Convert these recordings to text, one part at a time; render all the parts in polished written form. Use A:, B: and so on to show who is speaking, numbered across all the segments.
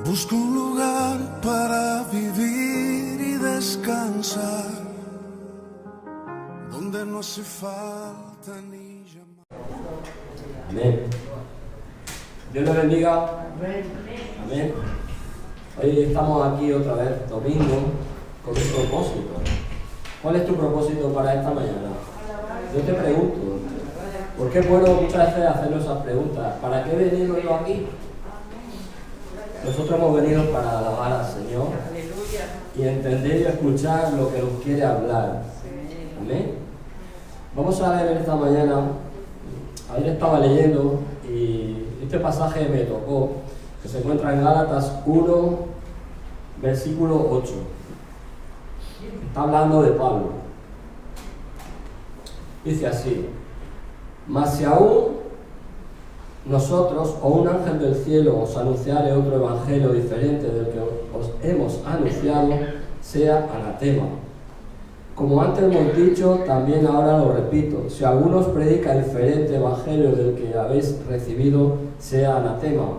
A: Busco un lugar para vivir y descansar, donde no hace falta ni llamar.
B: Amén. Dios le bendiga. Amén. Hoy estamos aquí otra vez, domingo, con un propósito. ¿Cuál es tu propósito para esta mañana? Yo te pregunto, porque es bueno muchas veces hacernos esas preguntas. ¿Para qué he venido yo aquí? Nosotros hemos venido para alabar al Señor y entender y escuchar lo que nos quiere hablar. Amén. Vamos a leer esta mañana. Ayer estaba leyendo y este pasaje me tocó, que se encuentra en Gálatas 1, versículo 8. Está hablando de Pablo. Dice así: mas si aún nosotros o un ángel del cielo os anunciare otro evangelio diferente del que os hemos anunciado, sea anatema. Como antes hemos dicho, también ahora lo repito: si alguno os predica diferente evangelio del que habéis recibido, sea anatema.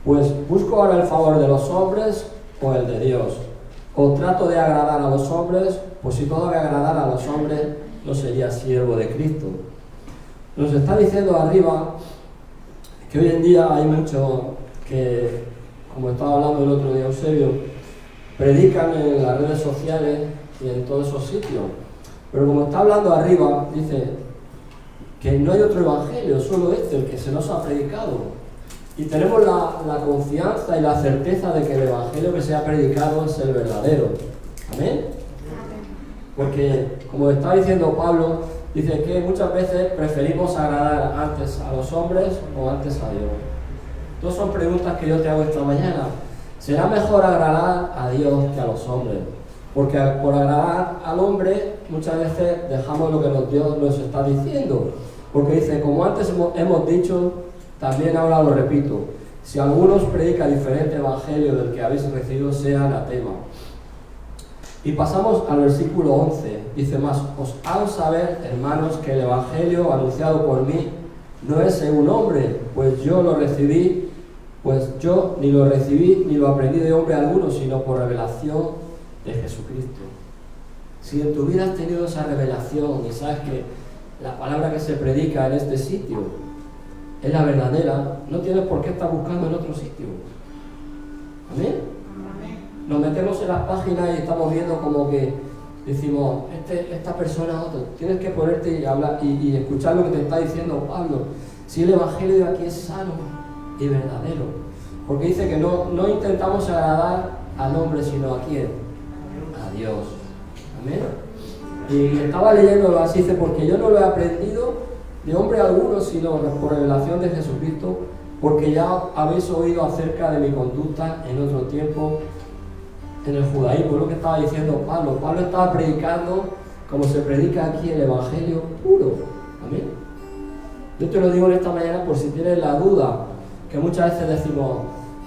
B: Pues busco ahora el favor de los hombres o el de Dios. O trato de agradar a los hombres, pues si todo me agradara a los hombres, no sería siervo de Cristo. Nos está diciendo arriba que hoy en día hay muchos que, como estaba hablando el otro día Eusebio, predican en las redes sociales y en todos esos sitios. Pero como está hablando arriba, dice que no hay otro evangelio, solo el que se nos ha predicado. Y tenemos la confianza y la certeza de que el evangelio que se ha predicado es el verdadero. ¿Amén? Porque, como está diciendo Pablo, dice que muchas veces preferimos agradar antes a los hombres o antes a Dios. Todas son preguntas que yo te hago esta mañana. ¿Será mejor agradar a Dios que a los hombres? Porque por agradar al hombre muchas veces dejamos lo que Dios nos está diciendo. Porque dice, como antes hemos dicho, también ahora lo repito: si alguno os predica diferente evangelio del que habéis recibido, sea anatema. Y pasamos al versículo 11. Dice más: os hago saber, hermanos, que el evangelio anunciado por mí no es según hombre, pues yo ni lo recibí ni lo aprendí de hombre alguno, sino por revelación de Jesucristo. Si en tu vida has tenido esa revelación y sabes que la palabra que se predica en este sitio es la verdadera, no tienes por qué estar buscando en otro sitio. ¿Amén? Nos metemos en las páginas y estamos viendo como que decimos, esta persona, otro. Tienes que ponerte y hablar y escuchar lo que te está diciendo Pablo. Si el evangelio de aquí es sano y verdadero. Porque dice que no intentamos agradar al hombre, sino a quién, a Dios. Amén. Y estaba leyéndolo así, dice, porque yo no lo he aprendido de hombre alguno, sino por revelación de Jesucristo, porque ya habéis oído acerca de mi conducta en otro tiempo en el judaísmo. Es lo que estaba diciendo Pablo. Pablo estaba predicando como se predica aquí el evangelio puro. Amén. Yo te lo digo en esta mañana por si tienes la duda, que muchas veces decimos,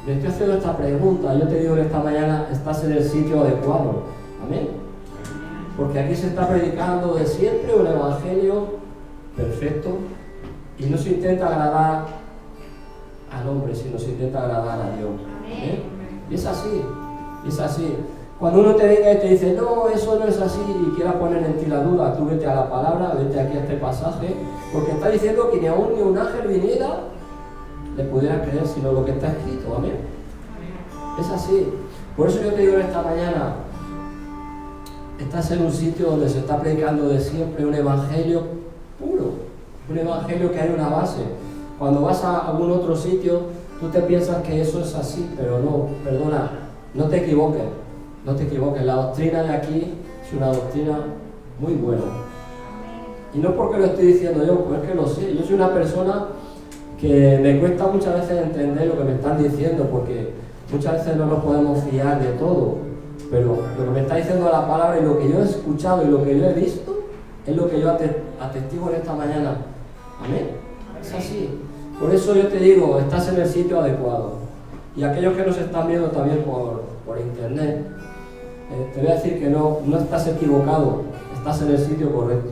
B: me estoy haciendo esta pregunta. Yo te digo en esta mañana, estás en el sitio adecuado. Amén. Porque aquí se está predicando de siempre un evangelio perfecto y no se intenta agradar al hombre, sino se intenta agradar a Dios. ¿Eh? Y es así, es así. Cuando uno te venga y te dice, no, eso no es así, y quiera poner en ti la duda, tú vete a la palabra, vete aquí a este pasaje, porque está diciendo que ni aún ni un ángel viniera le pudiera creer, sino lo que está escrito. Amén. Es así. Por eso yo te digo esta mañana, estás en un sitio donde se está predicando de siempre un evangelio puro, un evangelio que hay una base. Cuando vas a algún otro sitio, tú te piensas que eso es así, pero no, perdona, no te equivoques, no te equivoques. La doctrina de aquí es una doctrina muy buena. Y no porque lo estoy diciendo yo, pues es que lo sé. Yo soy una persona que me cuesta muchas veces entender lo que me están diciendo, porque muchas veces no nos podemos fiar de todo. Pero lo que me está diciendo la palabra y lo que yo he escuchado y lo que yo he visto es lo que yo atestigo en esta mañana. Amén. Es así. Por eso yo te digo, estás en el sitio adecuado. Y aquellos que nos están viendo también por internet, te voy a decir que no estás equivocado, estás en el sitio correcto.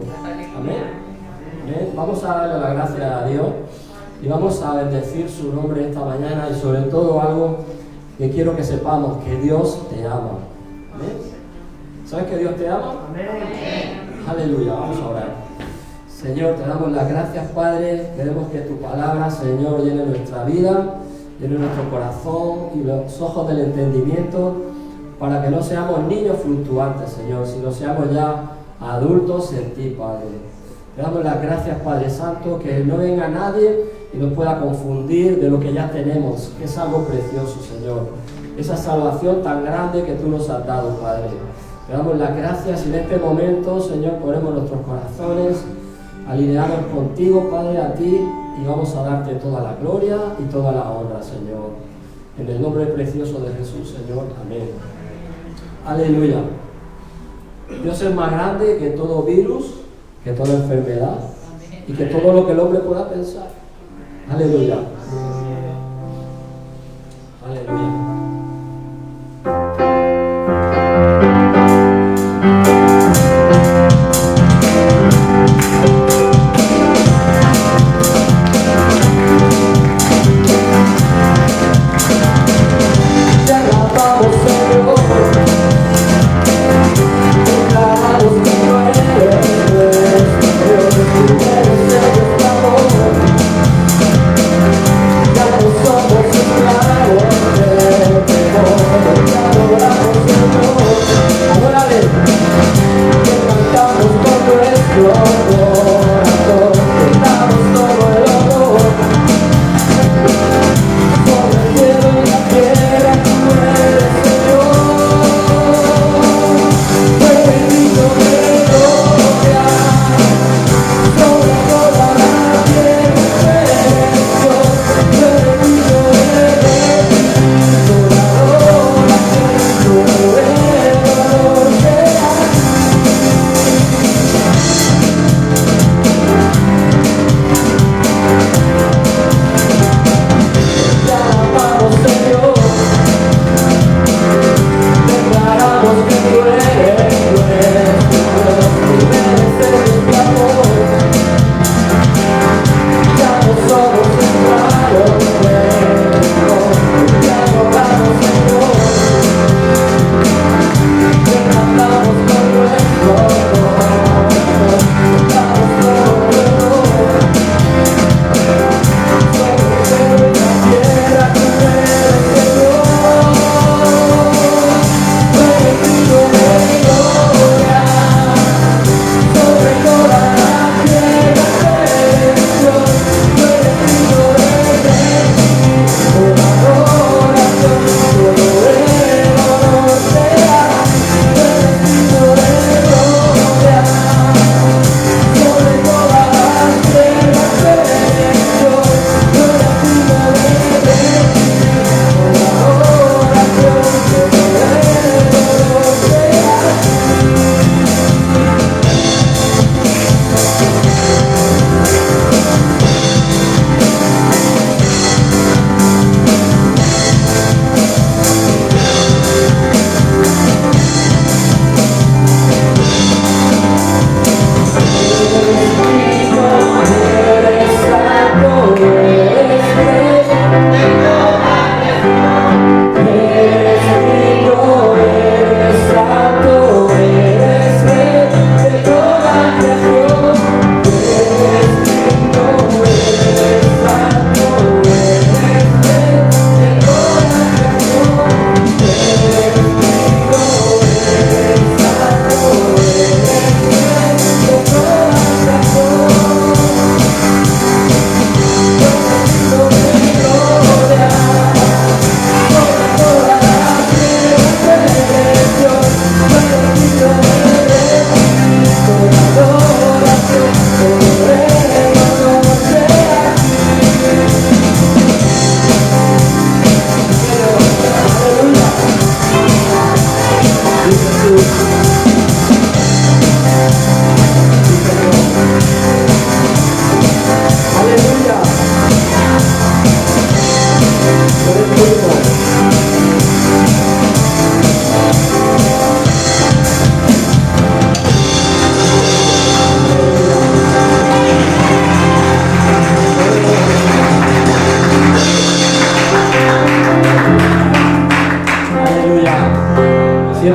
B: Amén. Amén. Vamos a darle la gracia a Dios y vamos a bendecir su nombre esta mañana, y sobre todo algo que quiero que sepamos que Dios te ama. ¿Amén? ¿Sabes que Dios te ama?
C: Amén.
B: Aleluya, vamos a orar. Señor, te damos las gracias, Padre. Queremos que tu palabra, Señor, llene nuestra vida, llene nuestro corazón y los ojos del entendimiento, para que no seamos niños fluctuantes, Señor, sino seamos ya adultos en ti, Padre. Te damos las gracias, Padre Santo, que no venga nadie y nos pueda confundir de lo que ya tenemos, que es algo precioso, Señor. Esa salvación tan grande que tú nos has dado, Padre. Te damos las gracias y en este momento, Señor, ponemos nuestros corazones alineados contigo, Padre, a ti, y vamos a darte toda la gloria y toda la honra, Señor. En el nombre precioso de Jesús, Señor. Amén. Aleluya. Dios es más grande que todo virus, que toda enfermedad y que todo lo que el hombre pueda pensar. Aleluya. Aleluya.
D: Ya no somos esclavos.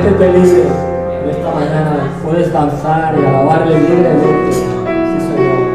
B: siéntete libre. En esta mañana puedes danzar y alabarle libremente. Sí, Señor.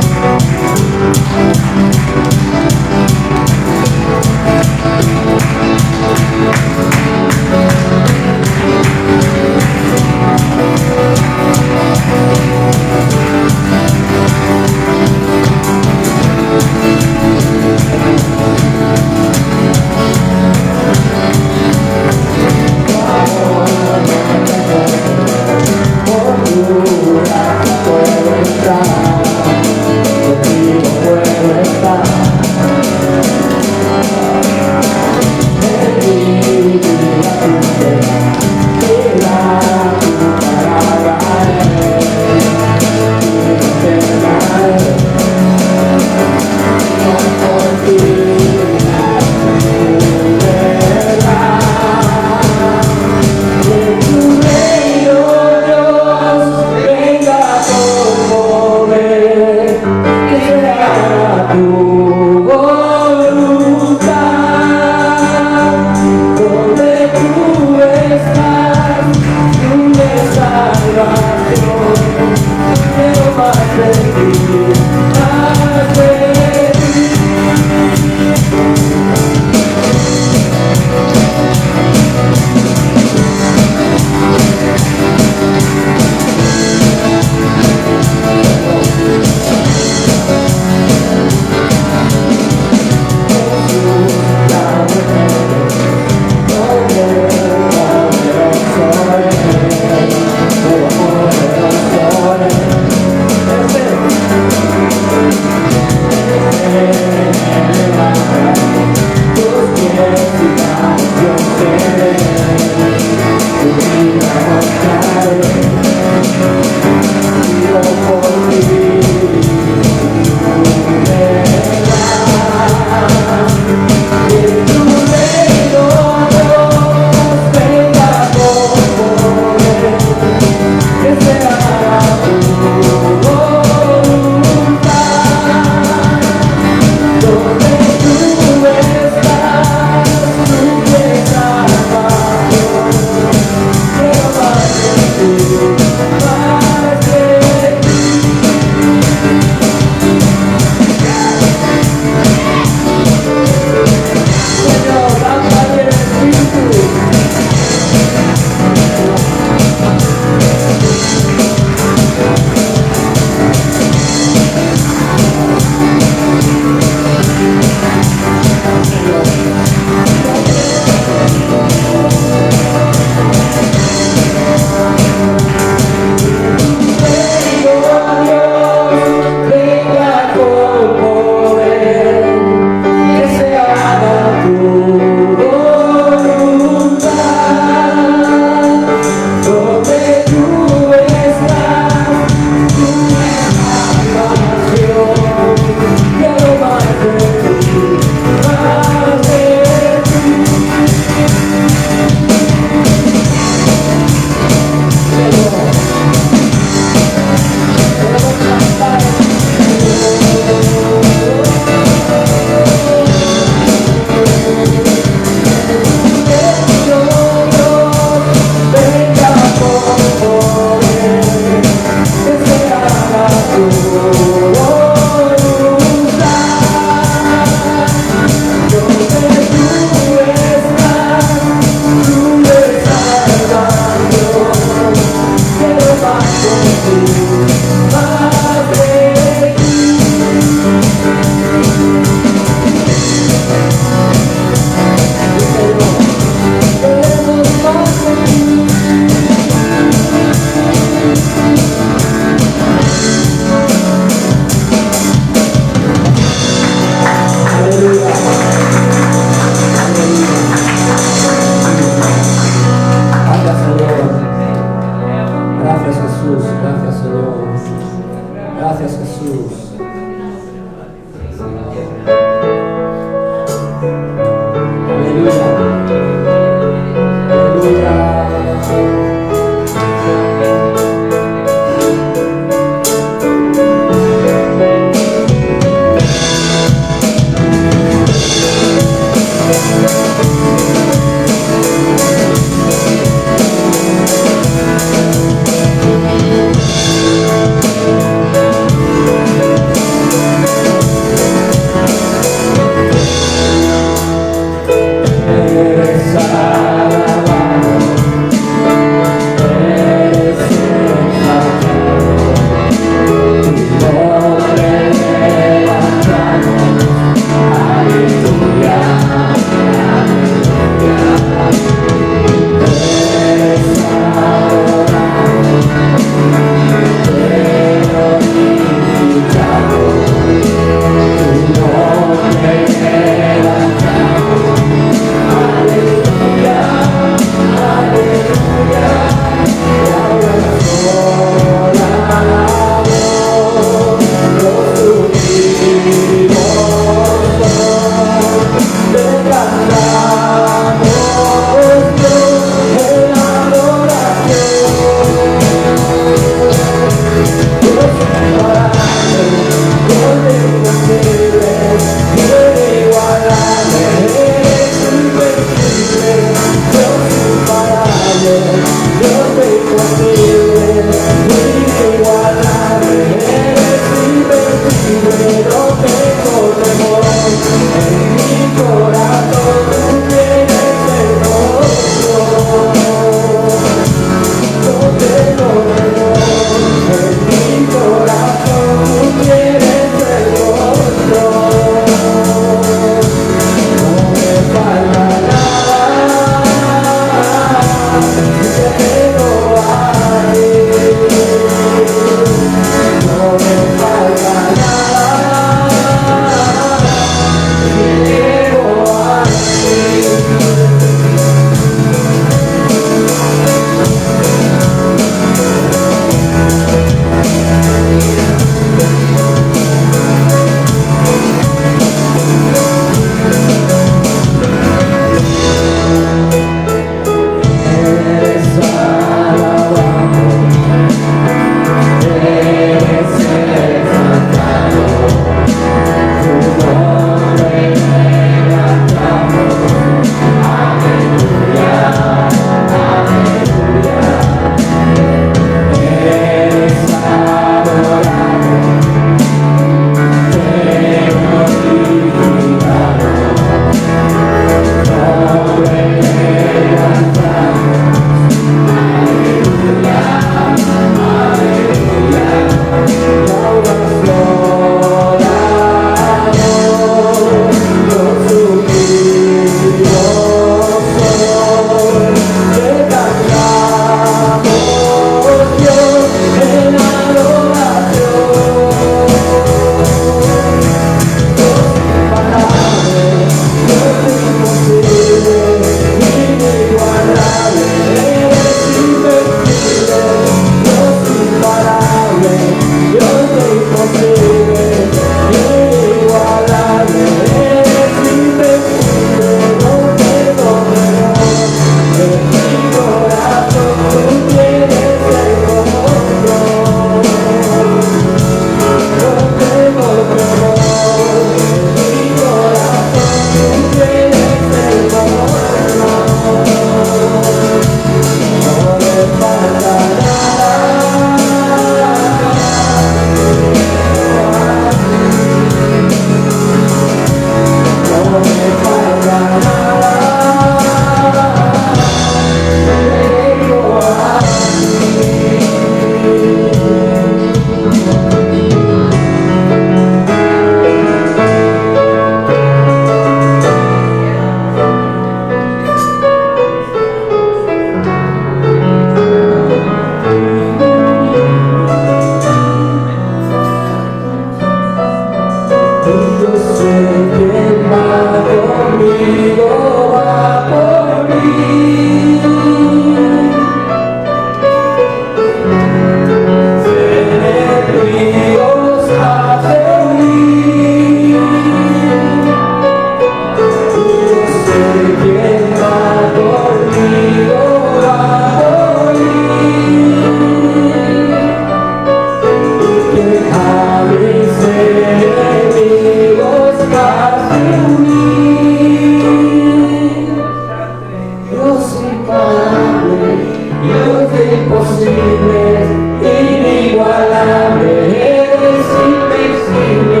B: imposibles, inigualable, eres invencible,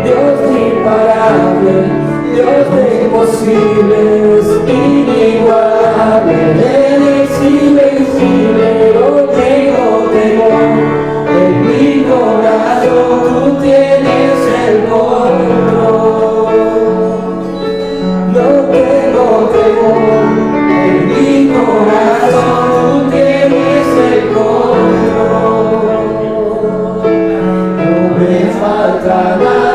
B: Dios imparable, Dios de imposibles, inigualable, eres invencible, no tengo temor, en mi corazón tú tienes el control, no tengo temor, en mi corazón tú tienes el control, no me falta nada.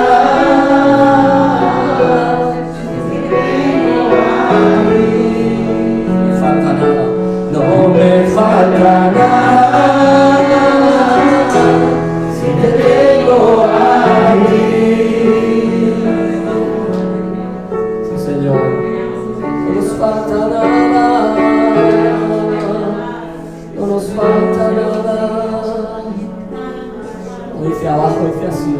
B: No me falta nada si te tengo ahí. Sí, Señor, no nos falta nada, no nos falta nada. No dice abajo, dice así.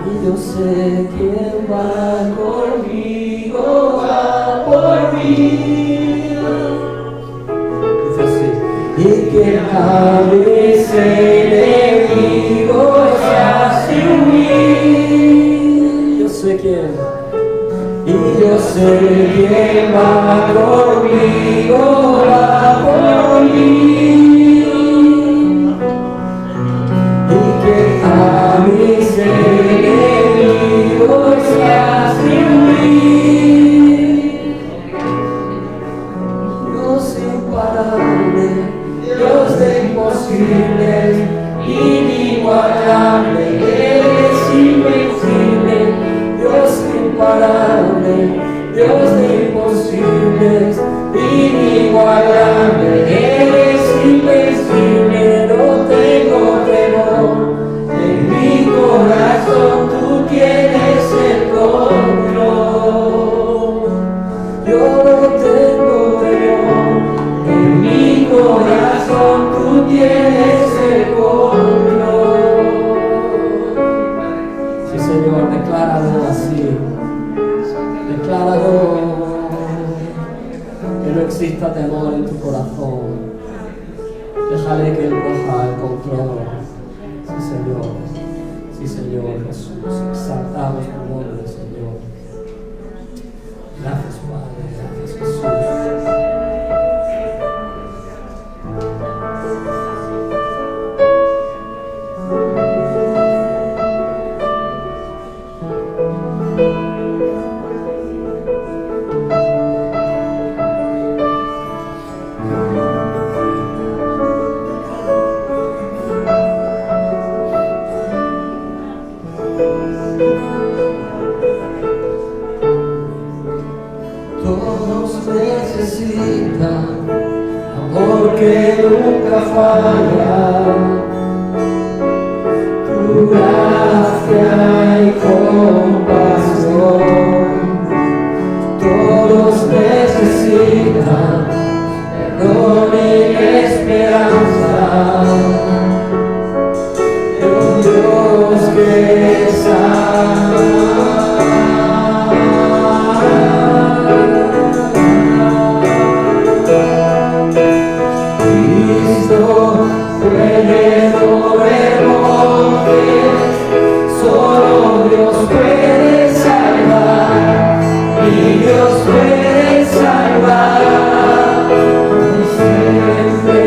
B: Y yo sé quién va conmigo, va por mí. Y que a mis enemigos se hace huir. Yo sé quién, y yo sé quién va conmigo, va por mí. Y que a mis enemigos se hace huir. Dios imparable, Dios de imposibles, inigualable, eres invencible, Dios imparable, Dios de imposibles, inigualable, eres invencible, no tengo temor, en mi corazón tú tienes el control, yo no tengo temor, en mi corazón tú tienes el control. Sí, Señor, decláralo así. Decláralo que no exista temor en tu corazón. Déjale que Él coja el control. Sí, Señor. Sí, Señor Jesús. Exaltamos tu nombre, Señor. Gracias, Padre. Gracias, Jesús. Todos necesitan amor que nunca falla, tu gracia y compasión. Todos necesitan perdón y esperanza de un Dios que sana. Puede mover montes, solo Dios puede salvar, y Dios puede salvar, y siempre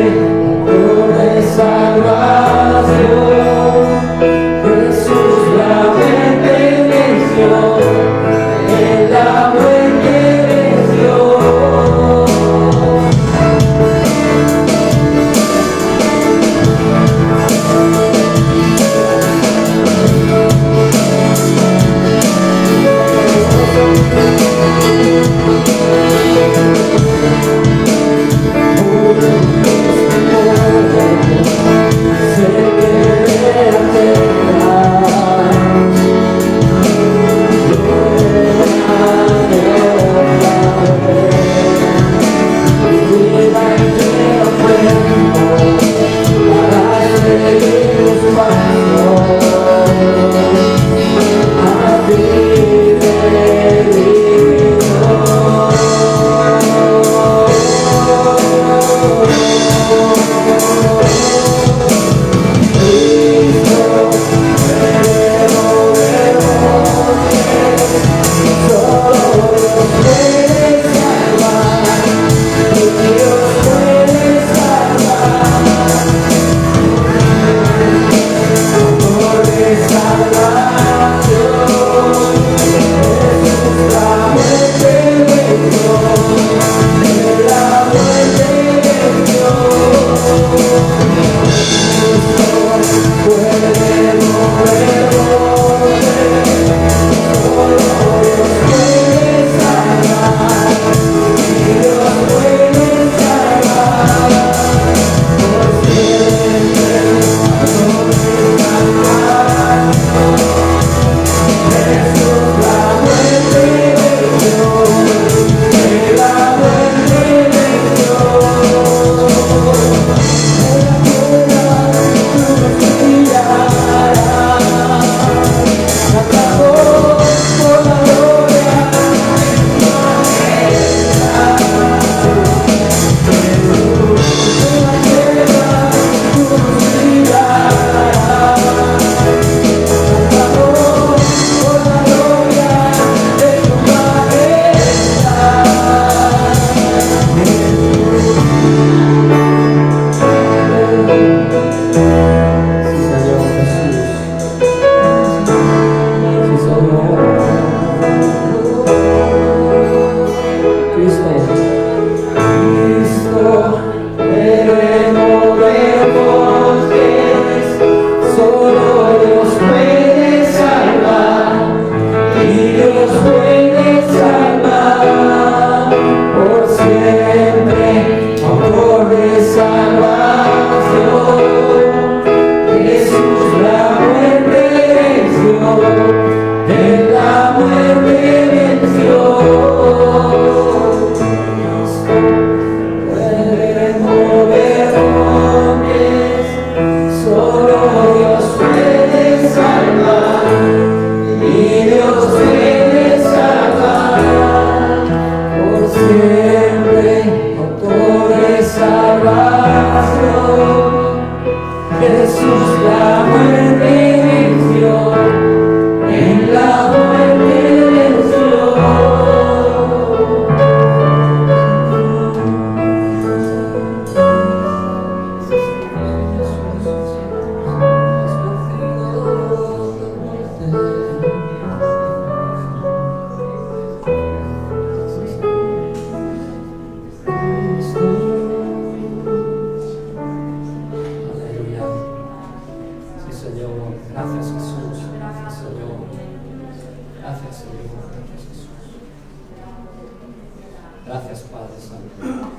B: Gracias, Padre Santo.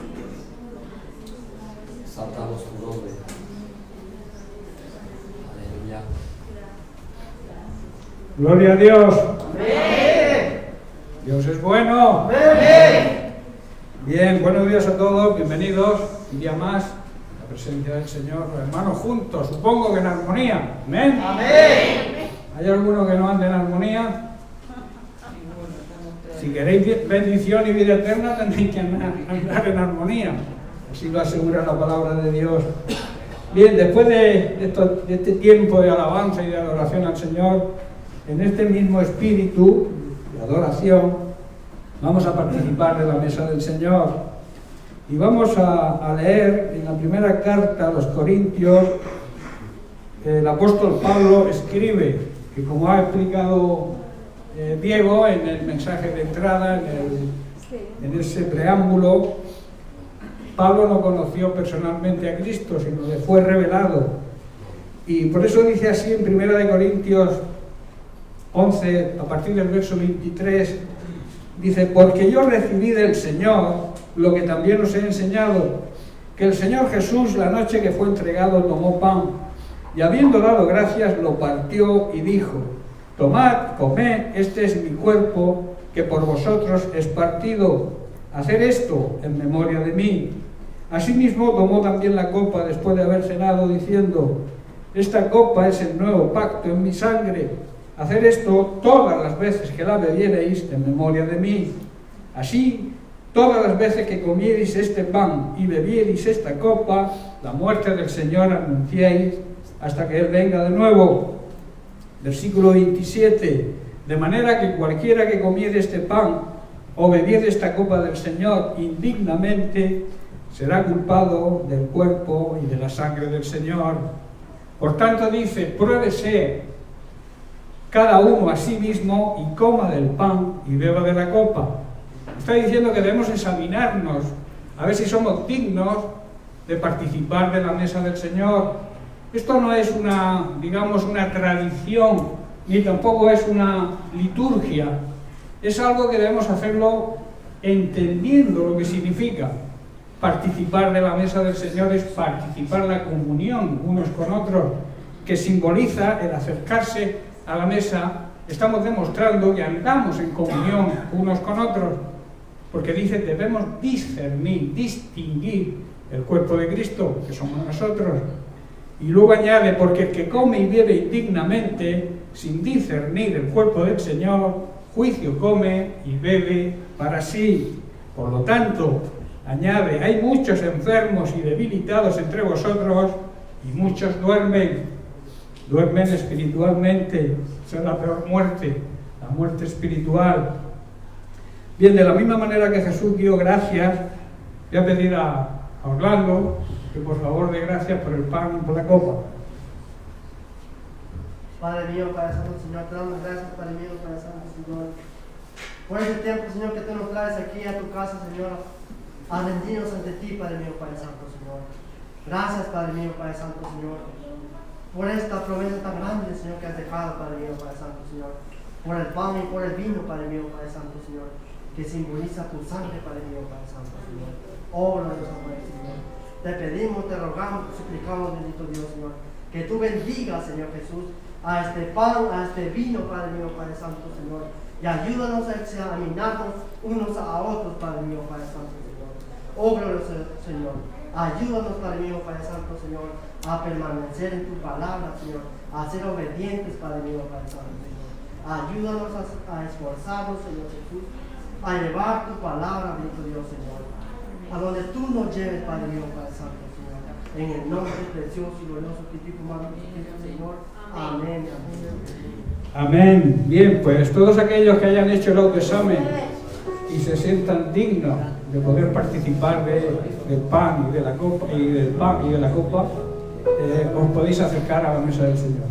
B: Exaltamos tu nombre. Aleluya.
C: Gloria a Dios.
D: Amén.
C: Dios es bueno.
D: Amén.
C: Bien, buenos días a todos, bienvenidos un día más a la presencia del Señor, hermanos juntos, supongo que en armonía. Amén.
D: Amén.
C: ¿Hay alguno que no ande en armonía? Si queréis bendición y vida eterna, tenéis que andar en armonía. Así lo asegura la palabra de Dios. Bien, después de este tiempo de alabanza y de adoración al Señor, en este mismo espíritu de adoración, vamos a participar de la mesa del Señor. Y vamos a leer en la primera carta a los Corintios, el apóstol Pablo escribe, que como ha explicado Diego en el mensaje de entrada, en ese preámbulo, Pablo no conoció personalmente a Cristo, sino le fue revelado. Y por eso dice así en 1 Corintios 11, a partir del verso 23, dice: porque yo recibí del Señor lo que también os he enseñado, que el Señor Jesús, la noche que fue entregado, tomó pan, y habiendo dado gracias, lo partió y dijo: tomad, comed, este es mi cuerpo, que por vosotros es partido. Haced esto en memoria de mí. Asimismo tomó también la copa después de haber cenado, diciendo: esta copa es el nuevo pacto en mi sangre. Haced esto todas las veces que la bebiereis en memoria de mí. Así, todas las veces que comiereis este pan y bebiereis esta copa, la muerte del Señor anunciéis hasta que Él venga de nuevo. Versículo 27. De manera que cualquiera que comiere este pan o bebiere esta copa del Señor indignamente, será culpado del cuerpo y de la sangre del Señor. Por tanto dice: pruébese cada uno a sí mismo y coma del pan y beba de la copa. Está diciendo que debemos examinarnos a ver si somos dignos de participar de la mesa del Señor. Esto no es una tradición, ni tampoco es una liturgia. Es algo que debemos hacerlo entendiendo lo que significa. Participar de la mesa del Señor es participar en la comunión unos con otros, que simboliza el acercarse a la mesa. Estamos demostrando que andamos en comunión unos con otros, porque dice: debemos discernir, distinguir el cuerpo de Cristo, que somos nosotros. Y luego añade: porque el que come y bebe indignamente, sin discernir el cuerpo del Señor, juicio come y bebe para sí. Por lo tanto, añade: hay muchos enfermos y debilitados entre vosotros, y muchos duermen espiritualmente. Esa es la peor muerte, la muerte espiritual. Bien, de la misma manera que Jesús dio gracias, voy a pedir a Orlando que por favor dé gracias por el pan y por la copa.
D: Padre mío, Padre Santo, Señor, te damos gracias, Padre mío, Padre Santo, Señor, por este tiempo, Señor, que tú nos traes aquí a tu casa, Señor, a rendirnos ante ti, Padre mío, Padre Santo, Señor. Gracias, Padre mío, Padre Santo, Señor, por esta promesa tan grande, Señor, que has dejado, Padre mío, Padre Santo, Señor, por el pan y por el vino, Padre mío, Padre Santo, Señor, que simboliza tu sangre, Padre mío, Padre Santo, Señor. Obra de Dios, Padre, Señor. Te pedimos, te rogamos, te suplicamos, bendito Dios, Señor, que tú bendigas, Señor Jesús, a este pan, a este vino, Padre mío, Padre Santo, Señor, y ayúdanos a examinarnos unos a otros, Padre mío, Padre Santo, Señor. Óbranos, Señor. Ayúdanos, Padre mío, Padre Santo, Señor, a permanecer en tu palabra, Señor, a ser obedientes, Padre mío, Padre Santo, Señor. Ayúdanos a esforzarnos, Señor Jesús, a llevar tu palabra, bendito Dios, Señor, a donde tú nos lleves, Padre mío, Padre Santo, Señor, en el nombre precioso y glorioso que tú mandas, Señor. Amén.
C: Amén. Bien, pues todos aquellos que hayan hecho el autoexamen y se sientan dignos de poder participar del pan y de la copa os podéis acercar a la mesa del Señor.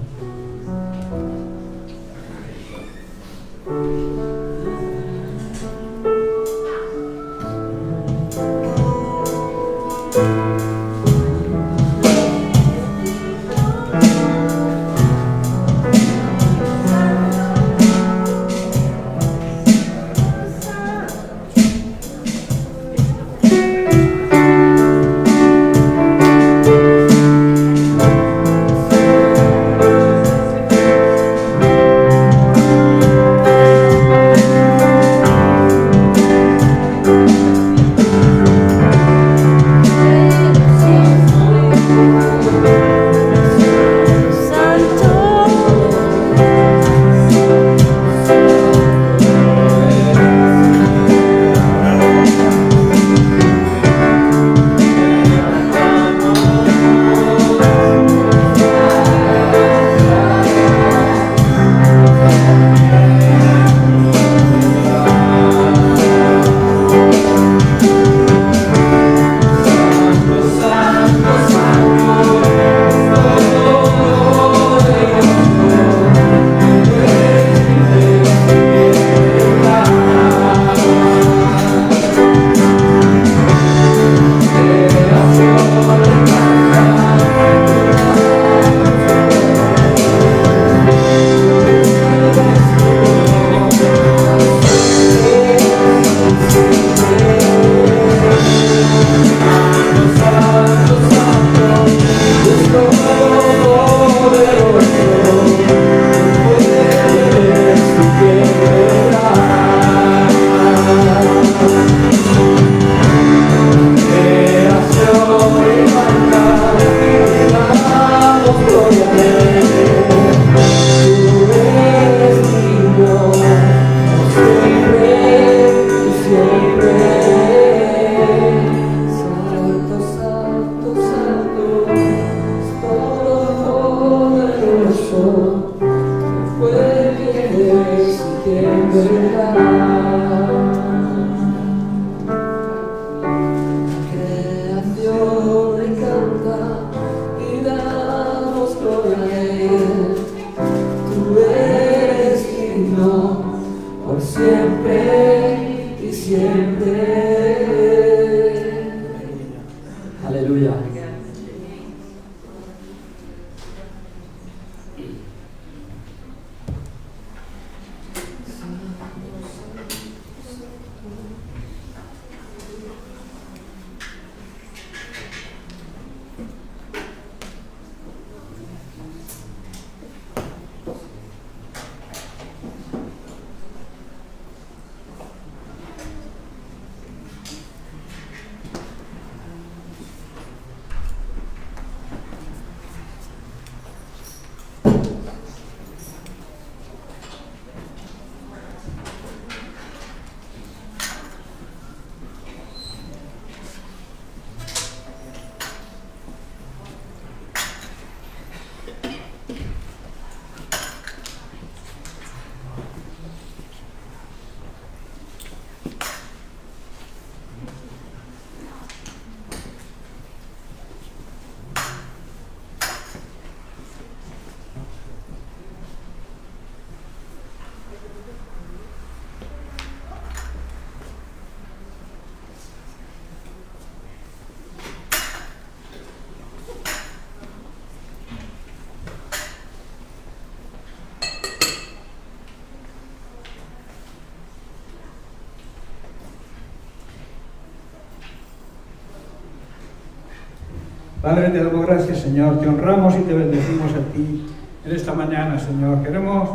C: Padre, te damos gracias, Señor. Te honramos y te bendecimos a ti en esta mañana, Señor. Queremos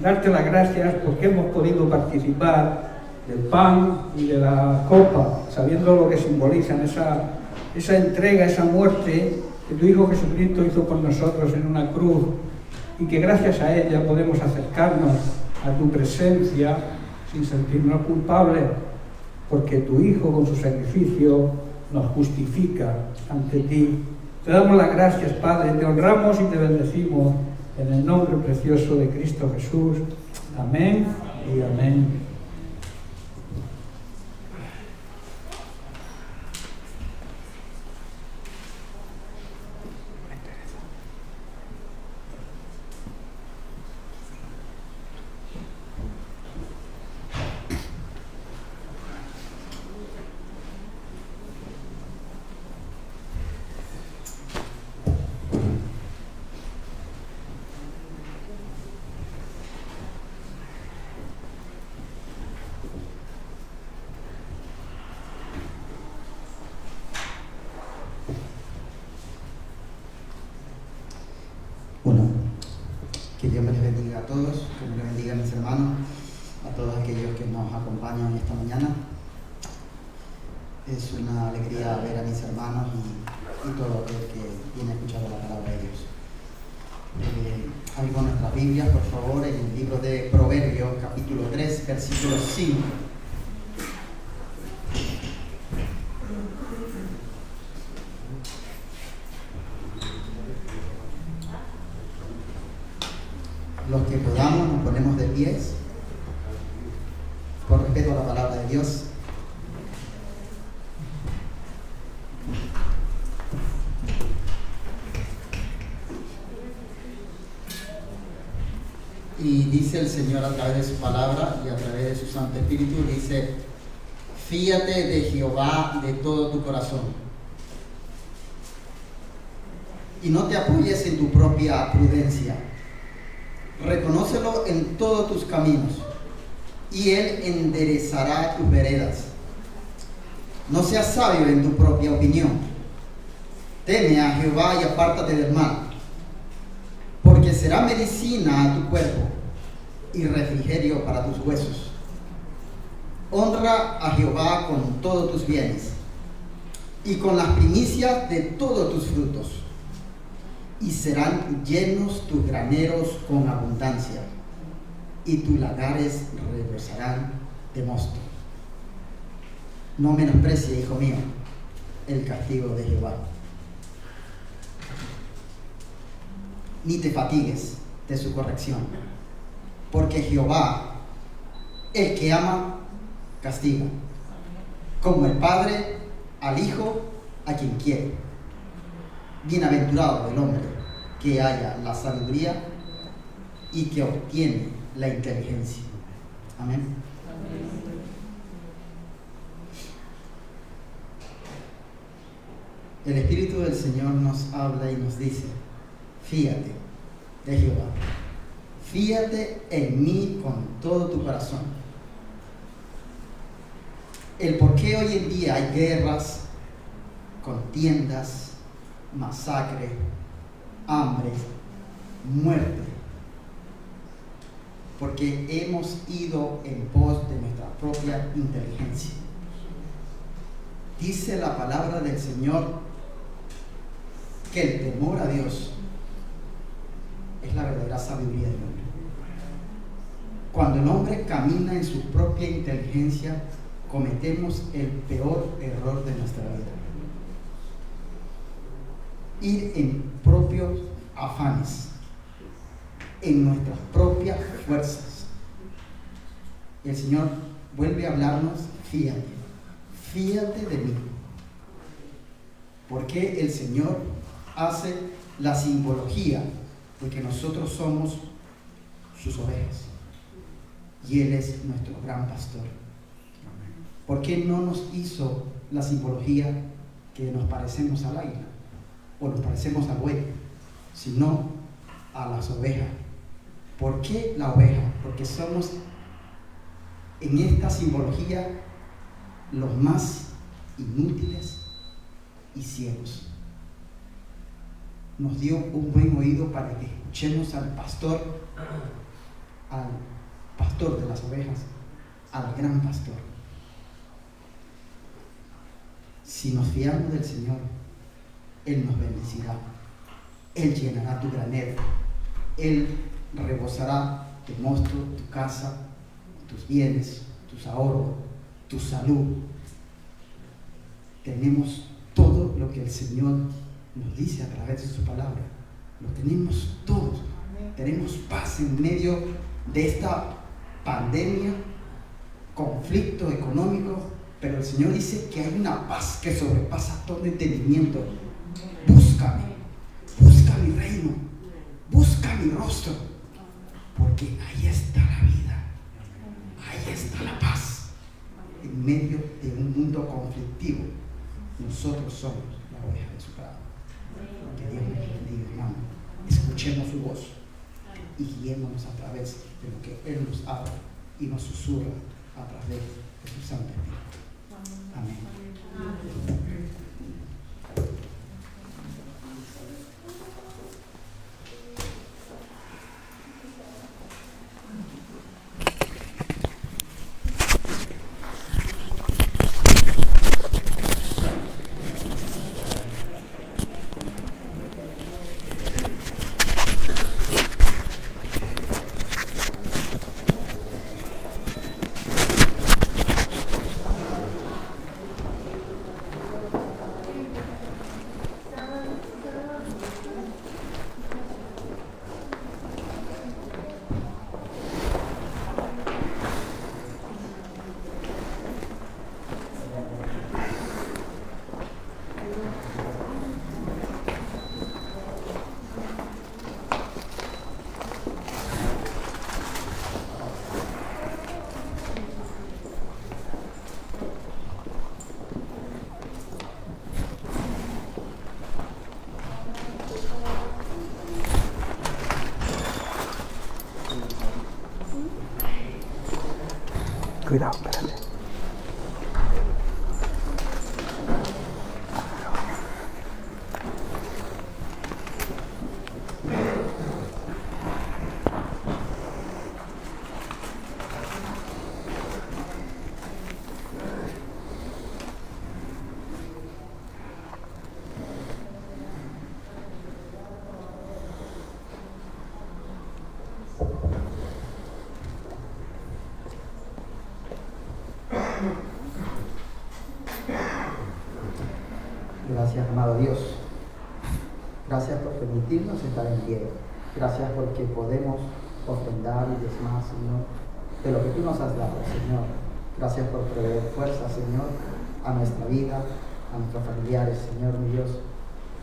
C: darte las gracias porque hemos podido participar del pan y de la copa, sabiendo lo que simbolizan esa entrega, esa muerte que tu Hijo Jesucristo hizo por nosotros en una cruz, y que gracias a ella podemos acercarnos a tu presencia sin sentirnos culpables, porque tu Hijo con su sacrificio nos justifica ante ti. Te damos las gracias, Padre, te honramos y te bendecimos en el nombre precioso de Cristo Jesús. Amén y amén.
E: Que Dios me les bendiga a todos, que me les bendiga a mis hermanos, a todos aquellos que nos acompañan esta mañana. Es una alegría ver a mis hermanos y todo aquel que viene a escuchar la palabra de Dios. Abrimos nuestras Biblias, por favor, en el libro de Proverbios, capítulo 3, versículo 5. Los que podamos nos ponemos de pies por respeto a la palabra de Dios. Y dice el Señor a través de su palabra y a través de su Santo Espíritu, dice: fíate de Jehová de todo tu corazón y no te apoyes en tu propia prudencia. Reconócelo en todos tus caminos, y Él enderezará tus veredas. No seas sabio en tu propia opinión. Teme a Jehová y apártate del mal, porque será medicina a tu cuerpo y refrigerio para tus huesos. Honra a Jehová con todos tus bienes y con las primicias de todos tus frutos, y serán llenos tus graneros con abundancia, y tus lagares rebosarán de mosto. No menosprecie, hijo mío, el castigo de Jehová, ni te fatigues de su corrección, porque Jehová, el que ama, castiga, como el Padre al Hijo a quien quiere. Bienaventurado el hombre que haya la sabiduría y que obtiene la inteligencia. Amén. Amén. El Espíritu del Señor nos habla y nos dice: fíate de Jehová, fíate en mí con todo tu corazón. El por qué hoy en día hay guerras, contiendas, masacre, hambre, muerte, porque hemos ido en pos de nuestra propia inteligencia. Dice la palabra del Señor que el temor a Dios es la verdadera sabiduría del hombre. Cuando el hombre camina en su propia inteligencia, cometemos el peor error de nuestra vida: ir en propios afanes, en nuestras propias fuerzas. Y el Señor vuelve a hablarnos: fíate de mí. Porque el Señor hace la simbología de que nosotros somos sus ovejas y Él es nuestro gran pastor. ¿Por qué no nos hizo la simbología que nos parecemos al águila o nos parecemos al buey, sino a las ovejas? ¿Por qué la oveja? Porque somos en esta simbología los más inútiles y ciegos. nos dio un buen oído para que escuchemos al pastor de las ovejas, al gran pastor. Si nos fiamos del Señor, Él nos bendecirá. Él llenará tu granero. Él rebosará de mosto tu casa, tus bienes, tus ahorros, tu salud. Tenemos todo lo que el Señor nos dice a través de su palabra. Lo tenemos todos. Tenemos paz en medio de esta pandemia, conflicto económico, pero el Señor dice que hay una paz que sobrepasa todo entendimiento. Búscame, busca mi reino, busca mi rostro, porque ahí está la vida, ahí está la paz. En medio de un mundo conflictivo, nosotros somos la oveja de su prado. Que Dios nos bendiga, hermano. Escuchemos su voz y guiémonos a través de lo que Él nos habla y nos susurra a través de su Santo Espíritu. Amén.
C: Cuidado, espérate.
E: Gracias, amado Dios. Gracias por permitirnos estar en pie. Gracias porque podemos ofrendar y diezmar, Señor, de lo que tú nos has dado, Señor. Gracias por proveer fuerza, Señor, a nuestra vida, a nuestros familiares, Señor, mi Dios.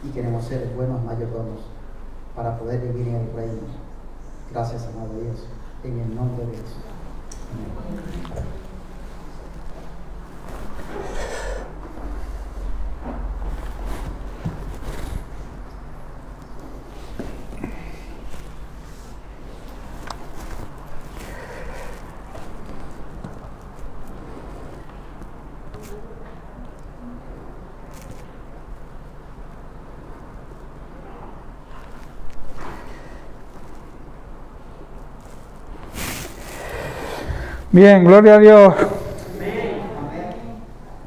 E: Y queremos ser buenos mayordomos para poder vivir en el reino. Gracias, amado Dios, en el nombre de Jesús. Amén.
C: Bien, gloria a Dios.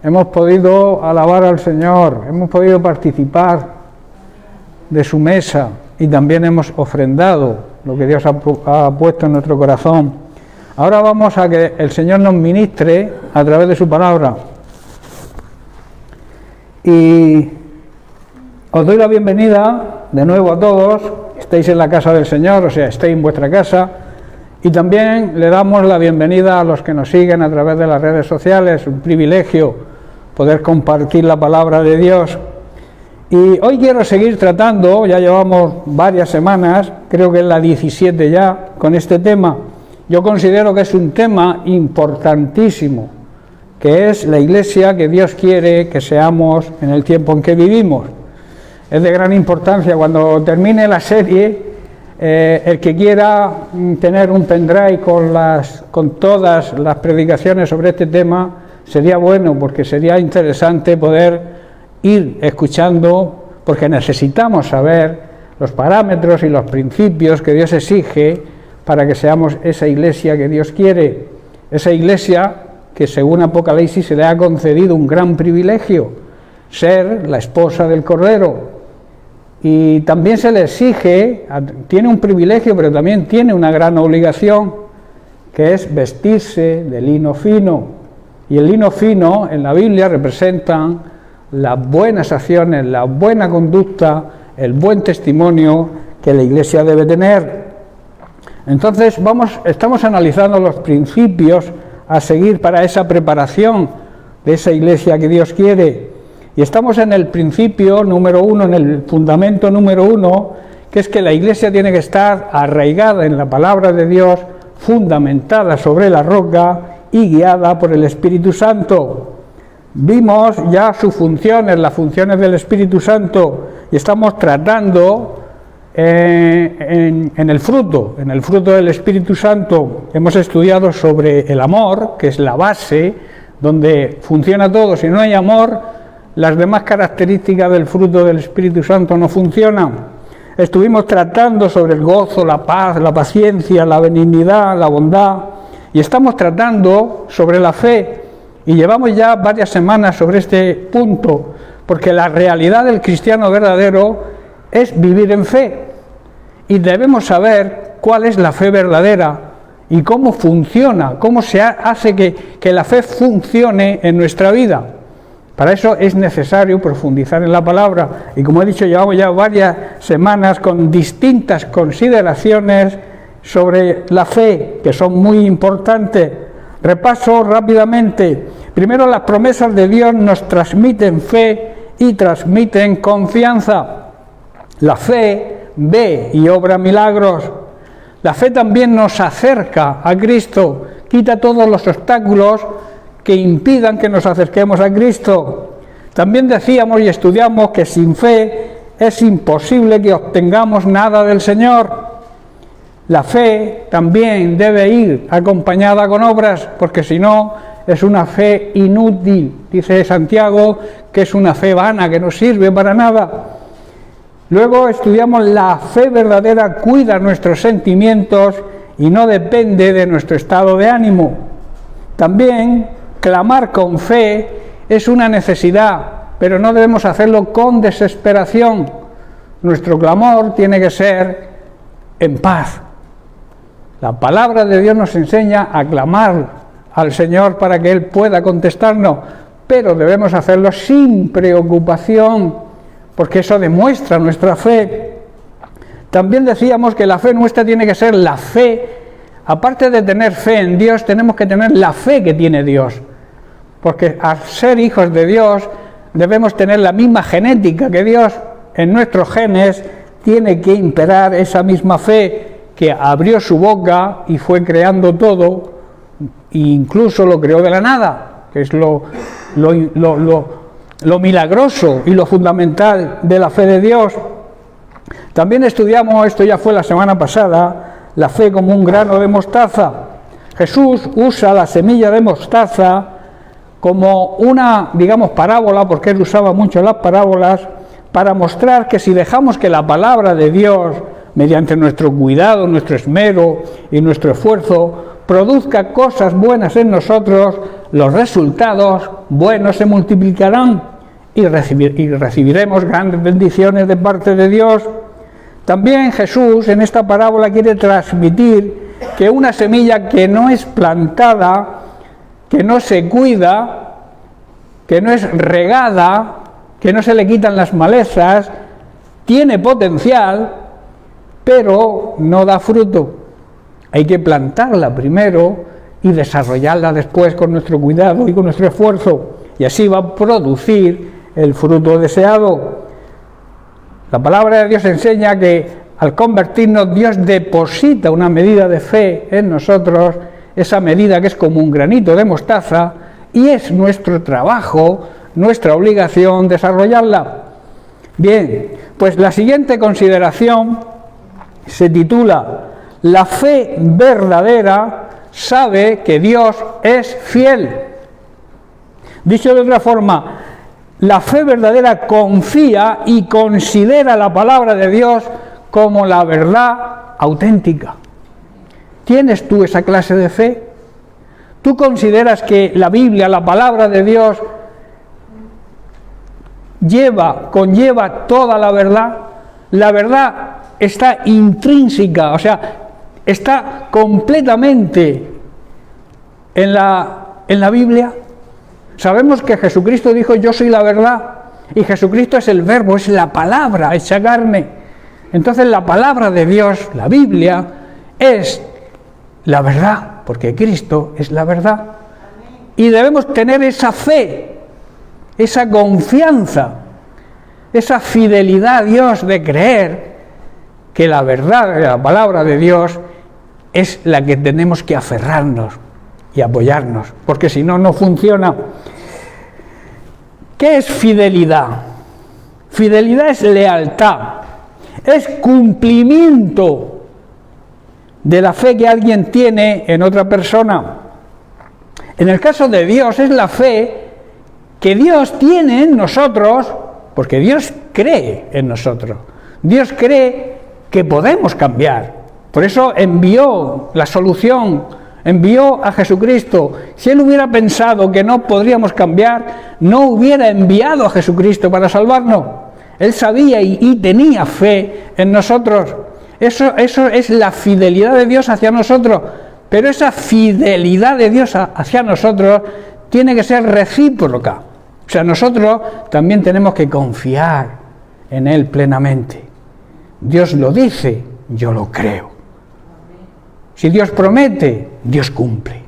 C: Hemos podido alabar al Señor, hemos podido participar de su mesa y también hemos ofrendado lo que Dios ha puesto en nuestro corazón. Ahora vamos a que el Señor nos ministre a través de su palabra. Y os doy la bienvenida de nuevo a todos. Estáis en la casa del Señor, o sea, estáis en vuestra casa. Y también le damos la bienvenida a los que nos siguen a través de las redes sociales. Un privilegio poder compartir la palabra de Dios. Y hoy quiero seguir tratando, ya llevamos varias semanas, creo que es la 17 ya, con este tema. Yo considero que es un tema importantísimo, que es la iglesia que Dios quiere que seamos en el tiempo en que vivimos. Es de gran importancia. Cuando termine la serie, el que quiera tener un pendrive con todas las predicaciones sobre este tema, sería bueno, porque sería interesante poder ir escuchando, porque necesitamos saber los parámetros y los principios que Dios exige para que seamos esa iglesia que Dios quiere, esa iglesia que según Apocalipsis se le ha concedido un gran privilegio, ser la esposa del Cordero. Y también se le exige, tiene un privilegio, pero también tiene una gran obligación, que es vestirse de lino fino. Y el lino fino en la Biblia representan las buenas acciones, la buena conducta, el buen testimonio que la iglesia debe tener. Entonces estamos analizando los principios a seguir para esa preparación de esa iglesia que Dios quiere. Y estamos en el principio número 1, en el fundamento número 1, que es que la iglesia tiene que estar arraigada en la palabra de Dios, fundamentada sobre la roca y guiada por el Espíritu Santo. Vimos ya sus funciones, las funciones del Espíritu Santo, y estamos tratando en el fruto del Espíritu Santo. Hemos estudiado sobre el amor, que es la base donde funciona todo. Si no hay amor, las demás características del fruto del Espíritu Santo no funcionan. Estuvimos tratando sobre el gozo, la paz, la paciencia, la benignidad, la bondad, y estamos tratando sobre la fe, y llevamos ya varias semanas sobre este punto, porque la realidad del cristiano verdadero es vivir en fe, y debemos saber cuál es la fe verdadera y cómo funciona, cómo se hace que la fe funcione en nuestra vida. Para eso es necesario profundizar en la palabra, y como he dicho, llevamos ya varias semanas con distintas consideraciones sobre la fe, que son muy importantes. Repaso rápidamente. Primero, las promesas de Dios nos transmiten fe y transmiten confianza. La fe ve y obra milagros. La fe también nos acerca a Cristo, quita todos los obstáculos que impidan que nos acerquemos a Cristo. También decíamos y estudiamos que sin fe es imposible que obtengamos nada del Señor. La fe también debe ir acompañada con obras, porque si no es una fe inútil. Dice Santiago que es una fe vana, que no sirve para nada. Luego estudiamos la fe verdadera, cuida nuestros sentimientos y no depende de nuestro estado de ánimo. También clamar con fe es una necesidad, pero no debemos hacerlo con desesperación. Nuestro clamor tiene que ser en paz. La palabra de Dios nos enseña a clamar al Señor para que Él pueda contestarnos, pero debemos hacerlo sin preocupación, porque eso demuestra nuestra fe. También decíamos que la fe nuestra tiene que ser la fe, aparte de tener fe en Dios, tenemos que tener la fe que tiene Dios. Porque al ser hijos de Dios debemos tener la misma genética que Dios. En nuestros genes tiene que imperar esa misma fe que abrió su boca y fue creando todo, e incluso lo creó de la nada, que es lo milagroso y lo fundamental de la fe de Dios. También estudiamos, esto ya fue la semana pasada, la fe como un grano de mostaza. Jesús usa la semilla de mostaza como una, digamos, parábola, porque Él usaba mucho las parábolas, para mostrar que si dejamos que la palabra de Dios, mediante nuestro cuidado, nuestro esmero y nuestro esfuerzo, produzca cosas buenas en nosotros, los resultados buenos se multiplicarán y recibiremos grandes bendiciones de parte de Dios. También Jesús en esta parábola quiere transmitir que una semilla que no es plantada, que no se cuida, que no es regada, que no se le quitan las malezas, tiene potencial, pero no da fruto. Hay que plantarla primero y desarrollarla después con nuestro cuidado y con nuestro esfuerzo, y así va a producir el fruto deseado. La palabra de Dios enseña que al convertirnos, Dios deposita una medida de fe en nosotros, esa medida que es como un granito de mostaza, y es nuestro trabajo, nuestra obligación desarrollarla. Bien, pues la siguiente consideración se titula: la fe verdadera sabe que Dios es fiel. Dicho de otra forma, la fe verdadera confía y considera la palabra de Dios como la verdad auténtica. ¿Tienes tú esa clase de fe? ¿Tú consideras que la Biblia, la palabra de Dios, conlleva toda la verdad? La verdad está intrínseca, o sea, está completamente en la Biblia. Sabemos que Jesucristo dijo: yo soy la verdad, y Jesucristo es el verbo, es la palabra hecha carne. Entonces la palabra de Dios, la Biblia, es la verdad, porque Cristo es la verdad. Y debemos tener esa fe, esa confianza, esa fidelidad a Dios de creer que la verdad de la palabra de Dios es la que tenemos que aferrarnos y apoyarnos, porque si no, no funciona. ¿Qué es fidelidad? Fidelidad es lealtad, es cumplimiento de la fe que alguien tiene en otra persona. En el caso de Dios es la fe que Dios tiene en nosotros, porque Dios cree en nosotros. Dios cree que podemos cambiar. Por eso envió la solución, envió a Jesucristo. Si Él hubiera pensado que no podríamos cambiar, no hubiera enviado a Jesucristo para salvarnos. Él sabía y tenía fe en nosotros. Eso es la fidelidad de Dios hacia nosotros. Pero esa fidelidad de Dios hacia nosotros tiene que ser recíproca. O sea, nosotros también tenemos que confiar en Él plenamente. Dios lo dice, yo lo creo. Si Dios promete, Dios cumple.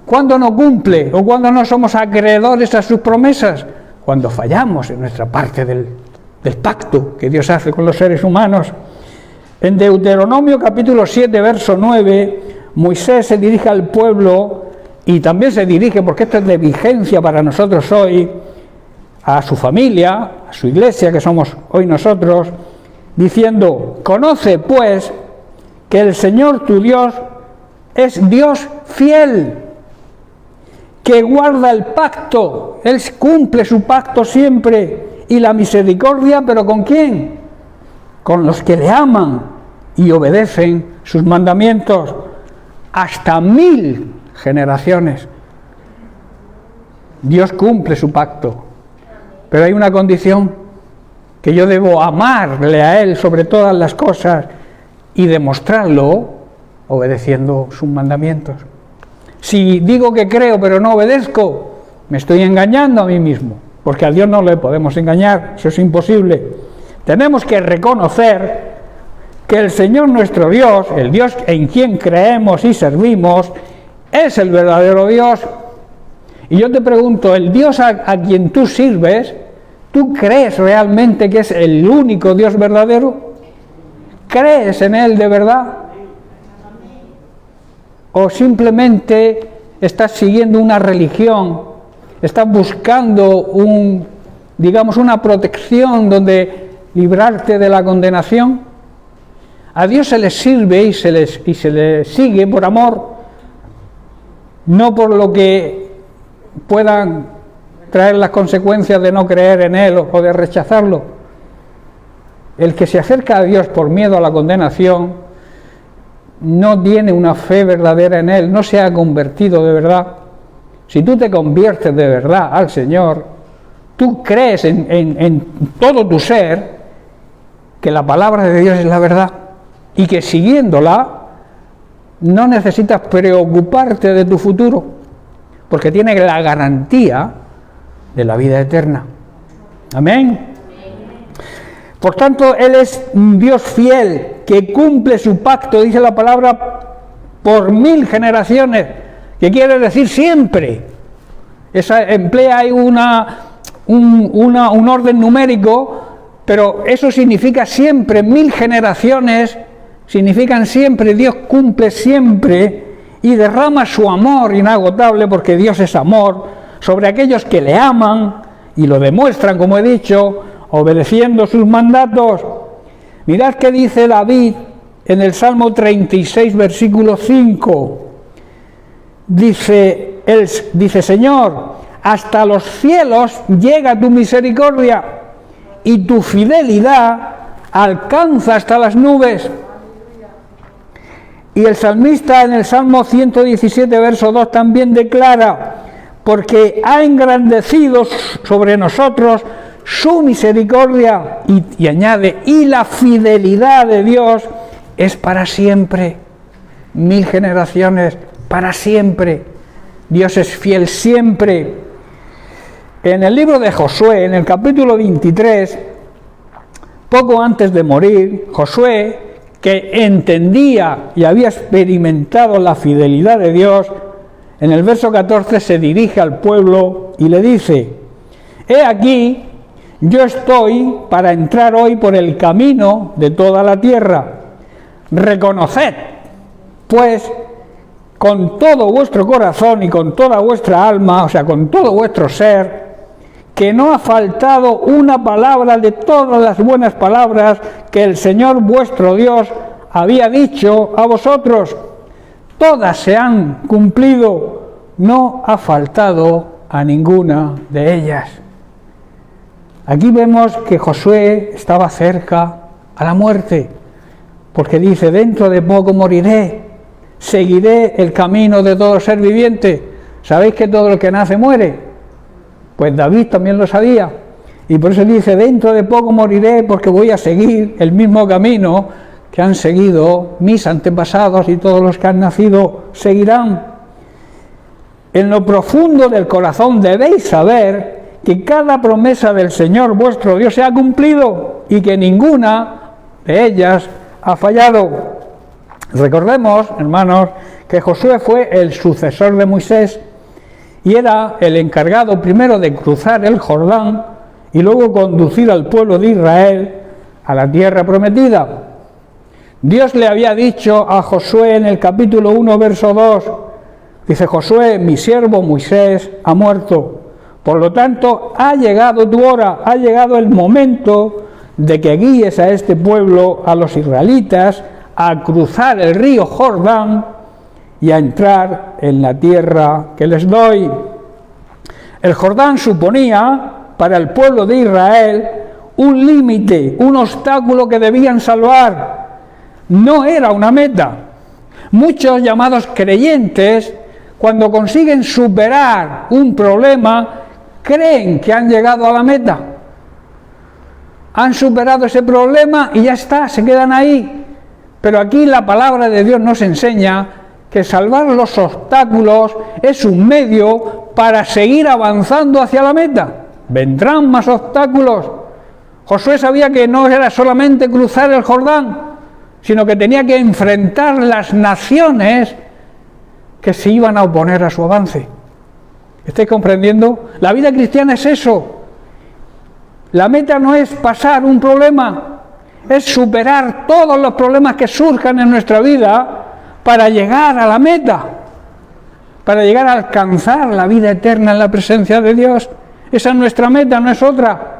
C: ¿Cuándo no cumple o cuándo no somos acreedores a sus promesas? Cuando fallamos en nuestra parte del pacto que Dios hace con los seres humanos. En Deuteronomio capítulo 7, verso 9, Moisés se dirige al pueblo y también se dirige, porque esto es de vigencia para nosotros hoy, a su familia, a su iglesia, que somos hoy nosotros, diciendo: conoce pues que el Señor tu Dios es Dios fiel, que guarda el pacto, Él cumple su pacto siempre, y la misericordia, ¿pero con quién? Con los que le aman y obedecen sus mandamientos, hasta 1000 generaciones. Dios cumple su pacto, pero hay una condición: que yo debo amarle a Él sobre todas las cosas y demostrarlo obedeciendo sus mandamientos. Si digo que creo pero no obedezco, me estoy engañando a mí mismo, porque a Dios no le podemos engañar, eso es imposible. Tenemos que reconocer que el Señor nuestro Dios, el Dios en quien creemos y servimos, es el verdadero Dios. Y yo te pregunto, ¿el Dios a quien tú sirves, tú crees realmente que es el único Dios verdadero? ¿Crees en Él de verdad? ¿O simplemente estás siguiendo una religión, estás buscando una protección donde librarte de la condenación? A Dios se le sirve y se le sigue por amor, no por lo que puedan traer las consecuencias de no creer en Él o de rechazarlo. El que se acerca a Dios por miedo a la condenación no tiene una fe verdadera en Él, no se ha convertido de verdad. Si tú te conviertes de verdad al Señor, tú crees en todo tu ser que la palabra de Dios es la verdad y que siguiéndola no necesitas preocuparte de tu futuro, porque tienes la garantía de la vida eterna. Amén. Por tanto, Él es un Dios fiel que cumple su pacto, dice la palabra, por 1000 generaciones, que quiere decir siempre. Emplea ahí un orden numérico, pero eso significa siempre. 1000 generaciones significan siempre. Dios cumple siempre y derrama su amor inagotable, porque Dios es amor, sobre aquellos que le aman y lo demuestran, como he dicho, obedeciendo sus mandatos. Mirad qué dice David en el Salmo 36, versículo 5. Dice, Señor, hasta los cielos llega tu misericordia y tu fidelidad alcanza hasta las nubes. Y el salmista en el Salmo 117, verso 2 también declara: porque ha engrandecido sobre nosotros su misericordia, y añade, y la fidelidad de Dios es para siempre, 1000 generaciones, para siempre. Dios es fiel siempre. En el libro de Josué, en el capítulo 23, poco antes de morir, Josué, que entendía y había experimentado la fidelidad de Dios, en el verso 14 se dirige al pueblo y le dice: he aquí, yo estoy para entrar hoy por el camino de toda la tierra. Reconoced, pues, con todo vuestro corazón y con toda vuestra alma, o sea, con todo vuestro ser, que no ha faltado una palabra de todas las buenas palabras que el Señor vuestro Dios había dicho a vosotros. Todas se han cumplido, no ha faltado a ninguna de ellas. Aquí vemos que Josué estaba cerca a la muerte, porque dice: dentro de poco moriré, seguiré el camino de todo ser viviente. ¿Sabéis que todo el que nace muere? Pues David también lo sabía, y por eso dice: dentro de poco moriré, porque voy a seguir el mismo camino que han seguido mis antepasados, y todos los que han nacido seguirán. En lo profundo del corazón debéis saber que cada promesa del Señor vuestro Dios se ha cumplido, y que ninguna de ellas ha fallado. Recordemos, hermanos, que Josué fue el sucesor de Moisés, y era el encargado primero de cruzar el Jordán y luego conducir al pueblo de Israel a la tierra prometida. Dios le había dicho a Josué en el capítulo 1, verso 2, dice: Josué, mi siervo Moisés ha muerto, por lo tanto ha llegado tu hora, ha llegado el momento de que guíes a este pueblo, a los israelitas, a cruzar el río Jordán y a entrar en la tierra que les doy. El Jordán suponía para el pueblo de Israel un límite, un obstáculo que debían salvar. No era una meta. Muchos llamados creyentes, cuando consiguen superar un problema, creen que han llegado a la meta. Han superado ese problema y ya está, se quedan ahí. Pero aquí la palabra de Dios nos enseña que salvar los obstáculos es un medio para seguir avanzando hacia la meta. Vendrán más obstáculos. Josué sabía que no era solamente cruzar el Jordán, sino que tenía que enfrentar las naciones que se iban a oponer a su avance. ¿Estáis comprendiendo? La vida cristiana es eso. La meta no es pasar un problema, es superar todos los problemas que surjan en nuestra vida para llegar a la meta, para llegar a alcanzar la vida eterna en la presencia de Dios. Esa es nuestra meta, no es otra.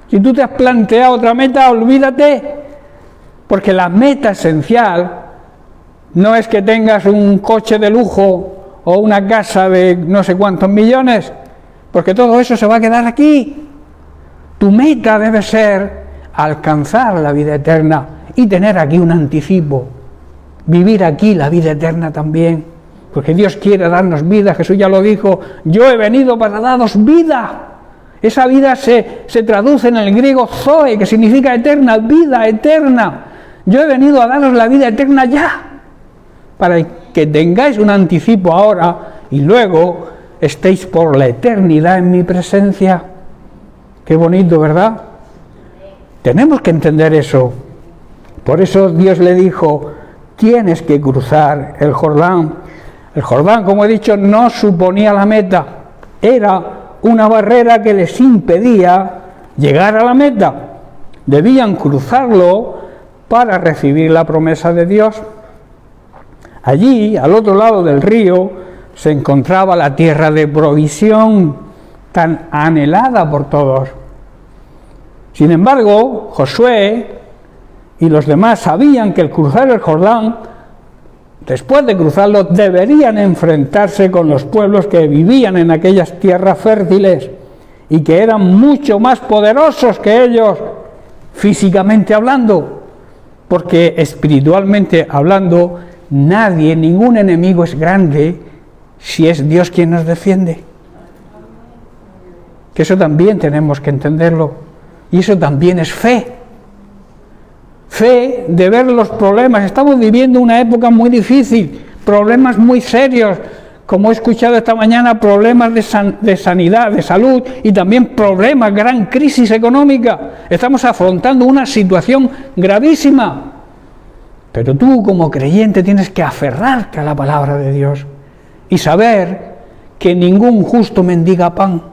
C: Si tú te has planteado otra meta, olvídate, porque la meta esencial no es que tengas un coche de lujo o una casa de no sé cuántos millones, porque todo eso se va a quedar aquí. Tu meta debe ser alcanzar la vida eterna y tener aquí un anticipo. Vivir aquí la vida eterna también, porque Dios quiere darnos vida. Jesús ya lo dijo: yo he venido para daros vida. Esa vida se traduce en el griego zoe, que significa eterna, vida eterna. Yo he venido a daros la vida eterna ya, para que tengáis un anticipo ahora y luego estéis por la eternidad en mi presencia. Qué bonito, ¿verdad? Tenemos que entender eso. Por eso Dios le dijo: tienes que cruzar el Jordán. El Jordán, como he dicho, no suponía la meta. Era una barrera que les impedía llegar a la meta. Debían cruzarlo para recibir la promesa de Dios. Allí, al otro lado del río, se encontraba la tierra de provisión, tan anhelada por todos. Sin embargo, Josué y los demás sabían que al cruzar el Jordán, después de cruzarlo, deberían enfrentarse con los pueblos que vivían en aquellas tierras fértiles y que eran mucho más poderosos que ellos físicamente hablando, porque espiritualmente hablando, nadie, ningún enemigo es grande si es Dios quien nos defiende. Que eso también tenemos que entenderlo, y eso también es fe. Fe de ver los problemas. Estamos viviendo una época muy difícil, problemas muy serios, como he escuchado esta mañana, problemas de sanidad, de salud, y también problemas, gran crisis económica. Estamos afrontando una situación gravísima, pero tú como creyente tienes que aferrarte a la palabra de Dios y saber que ningún justo mendiga pan.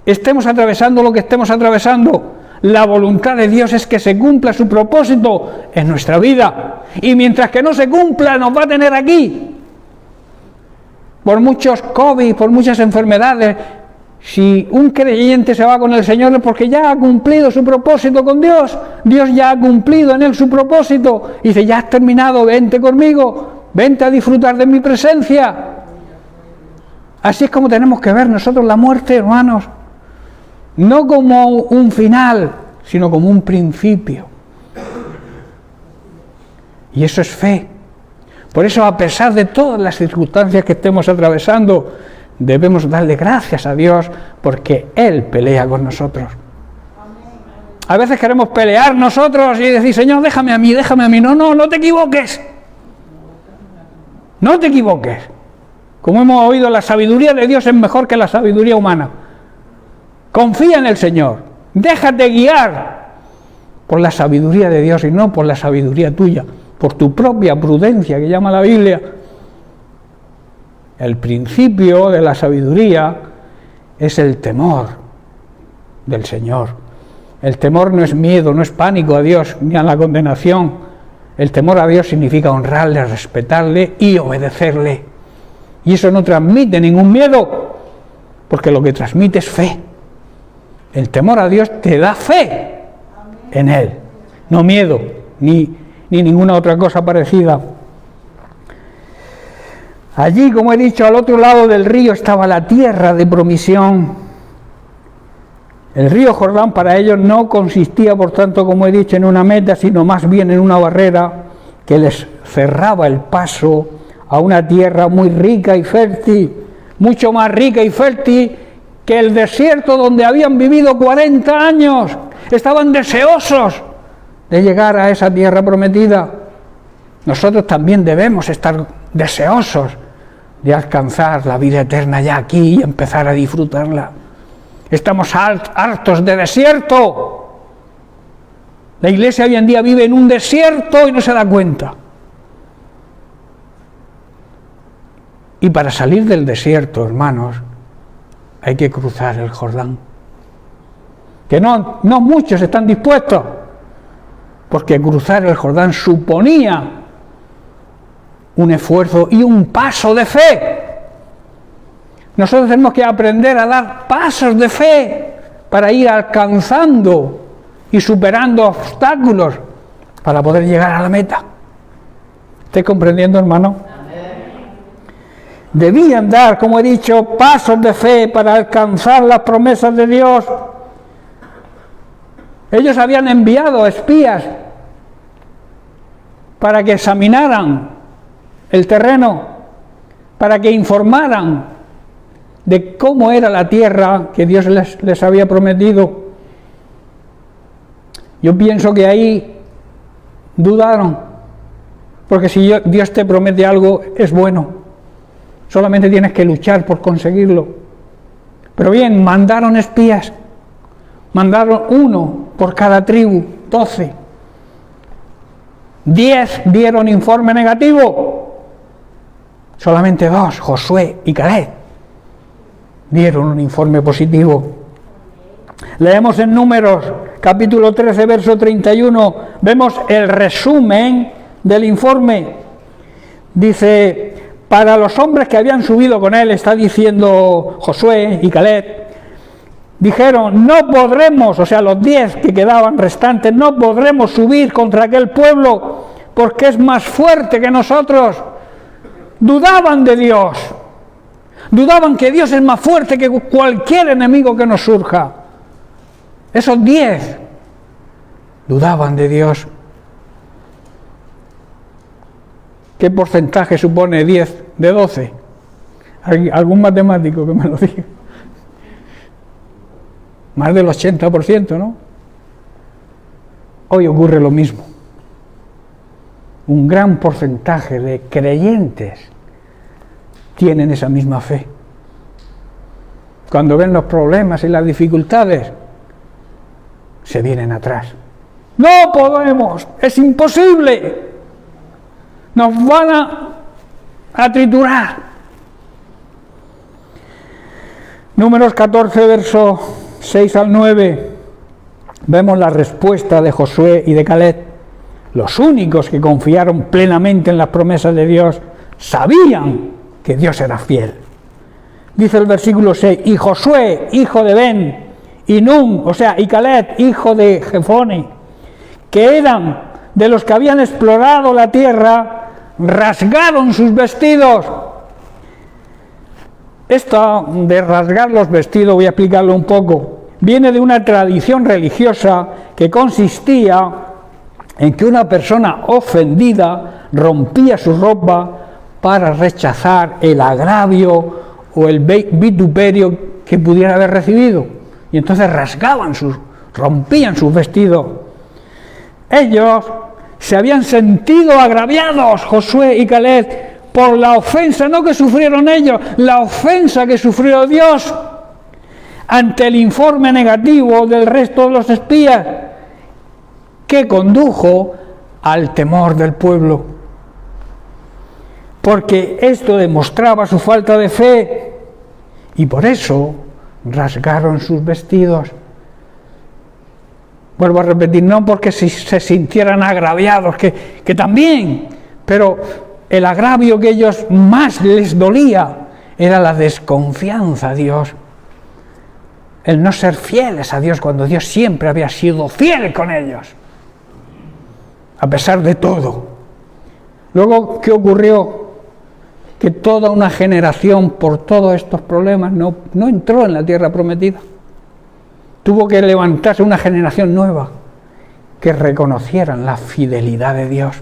C: Estemos atravesando lo que estemos atravesando, la voluntad de Dios es que se cumpla su propósito en nuestra vida. Y mientras que no se cumpla, nos va a tener aquí. Por muchos COVID, por muchas enfermedades, si un creyente se va con el Señor es porque ya ha cumplido su propósito con Dios. Dios ya ha cumplido en él su propósito. Y dice, ya has terminado, vente conmigo, vente a disfrutar de mi presencia. Así es como tenemos que ver nosotros la muerte, hermanos. No como un final, sino como un principio. Y eso es fe. Por eso, a pesar de todas las circunstancias que estemos atravesando, debemos darle gracias a Dios porque Él pelea con nosotros. A veces queremos pelear nosotros y decir, Señor, déjame a mí, déjame a mí. No, no, no te equivoques. No te equivoques. Como hemos oído, la sabiduría de Dios es mejor que la sabiduría humana. Confía en el Señor, déjate guiar por la sabiduría de Dios y no por la sabiduría tuya, por tu propia prudencia que llama la Biblia. El principio de la sabiduría es el temor del Señor. El temor no es miedo, no es pánico a Dios ni a la condenación. El temor a Dios significa honrarle, respetarle y obedecerle. Y eso no transmite ningún miedo, porque lo que transmite es fe. El temor a Dios te da fe en Él, no miedo, ni ninguna otra cosa parecida. Allí, como he dicho, al otro lado del río estaba la tierra de promisión. El río Jordán para ellos no consistía, por tanto, como he dicho, en una meta, sino más bien en una barrera que les cerraba el paso a una tierra muy rica y fértil, mucho más rica y fértil que el desierto donde habían vivido 40 años. Estaban deseosos de llegar a esa tierra prometida. Nosotros también debemos estar deseosos de alcanzar la vida eterna ya aquí y empezar a disfrutarla. Estamos hartos de desierto. La iglesia hoy en día vive en un desierto y no se da cuenta. Y para salir del desierto, hermanos, hay que cruzar el Jordán. Que no muchos están dispuestos, porque cruzar el Jordán suponía un esfuerzo y un paso de fe. Nosotros tenemos que aprender a dar pasos de fe para ir alcanzando y superando obstáculos para poder llegar a la meta. ¿Estáis comprendiendo, hermano? Debían dar, como he dicho, pasos de fe para alcanzar las promesas de Dios. Ellos habían enviado espías para que examinaran el terreno, para que informaran de cómo era la tierra que Dios les había prometido. Yo pienso que ahí dudaron, porque si Dios te promete algo, es bueno. Solamente tienes que luchar por conseguirlo. Pero bien, mandaron espías. Mandaron 1 por cada tribu, 12. 10 dieron informe negativo. Solamente 2, Josué y Caleb, dieron un informe positivo. Leemos en Números, capítulo 13, verso 31, vemos el resumen del informe. Dice, para los hombres que habían subido con él, está diciendo Josué y Caleb, dijeron, no podremos, o sea, los 10 que quedaban restantes, no podremos subir contra aquel pueblo porque es más fuerte que nosotros. Dudaban de Dios, dudaban que Dios es más fuerte que cualquier enemigo que nos surja. Esos 10 dudaban de Dios. ¿Qué porcentaje supone 10 de 12? ¿Algún matemático que me lo diga? Más del 80%, ¿no? Hoy ocurre lo mismo. Un gran porcentaje de creyentes tienen esa misma fe. Cuando ven los problemas y las dificultades, se vienen atrás. ¡No podemos! ¡Es imposible! ¡Nos van a triturar! Números 14, versos 6 al 9, vemos la respuesta de Josué y de Caleb. Los únicos que confiaron plenamente en las promesas de Dios sabían que Dios era fiel. Dice el versículo 6, y Josué, hijo de Ben, y Nun, y Caleb, hijo de Jefone, que eran de los que habían explorado la tierra, rasgaron sus vestidos. Esto de rasgar los vestidos, voy a explicarlo un poco, viene de una tradición religiosa que consistía en que una persona ofendida rompía su ropa para rechazar el agravio o el vituperio que pudiera haber recibido. Y entonces rompían sus vestidos. Ellos se habían sentido agraviados, Josué y Caleb, por la ofensa, no que sufrieron ellos, la ofensa que sufrió Dios ante el informe negativo del resto de los espías, que condujo al temor del pueblo. Porque esto demostraba su falta de fe, y por eso rasgaron sus vestidos. Vuelvo a repetir, no porque se sintieran agraviados, que también, pero el agravio que ellos más les dolía era la desconfianza a Dios, el no ser fieles a Dios cuando Dios siempre había sido fiel con ellos, a pesar de todo. Luego, ¿qué ocurrió? Que toda una generación, por todos estos problemas, no entró en la tierra prometida. Tuvo que levantarse una generación nueva que reconocieran la fidelidad de Dios.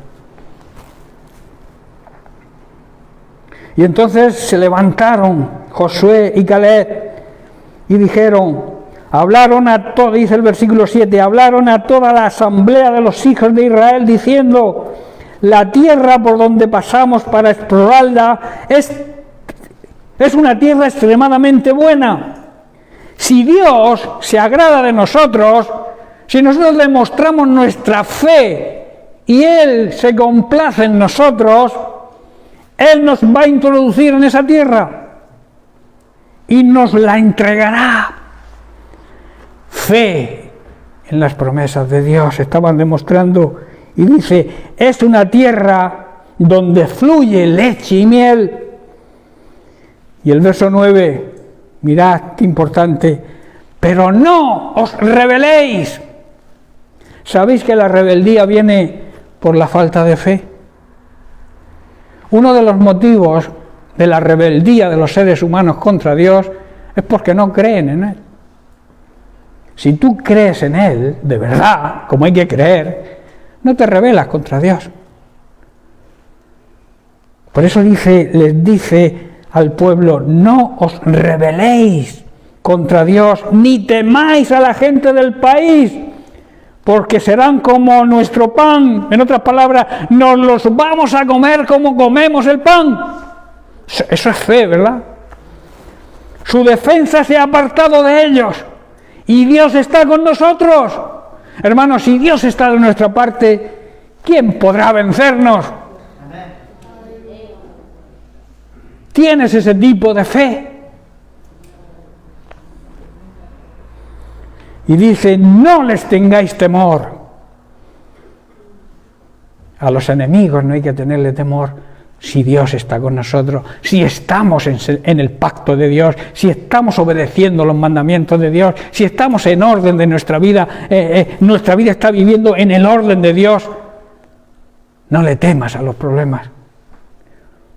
C: Y entonces se levantaron Josué y Caleb y dijeron, dice el versículo 7, hablaron a toda la asamblea de los hijos de Israel diciendo, la tierra por donde pasamos para explorarla es una tierra extremadamente buena. Si Dios se agrada de nosotros, si nosotros demostramos nuestra fe y Él se complace en nosotros, Él nos va a introducir en esa tierra y nos la entregará. Fe en las promesas de Dios estaban demostrando, y dice, es una tierra donde fluye leche y miel. Y el verso 9, mirad qué importante, pero no os rebeléis. ¿Sabéis que la rebeldía viene por la falta de fe? Uno de los motivos de la rebeldía de los seres humanos contra Dios es porque no creen en Él. Si tú crees en Él, de verdad, como hay que creer, no te rebelas contra Dios. Por eso les dice al pueblo, no os rebeléis contra Dios, ni temáis a la gente del país, porque serán como nuestro pan. En otras palabras, nos los vamos a comer como comemos el pan. Eso es fe, ¿verdad? Su defensa se ha apartado de ellos y Dios está con nosotros. Hermanos, si Dios está de nuestra parte, ¿quién podrá vencernos? ¿Tienes ese tipo de fe? Y dice, no les tengáis temor. A los enemigos no hay que tenerle temor si Dios está con nosotros, si estamos en el pacto de Dios, si estamos obedeciendo los mandamientos de Dios, si estamos en orden de nuestra vida está viviendo en el orden de Dios. No le temas a los problemas.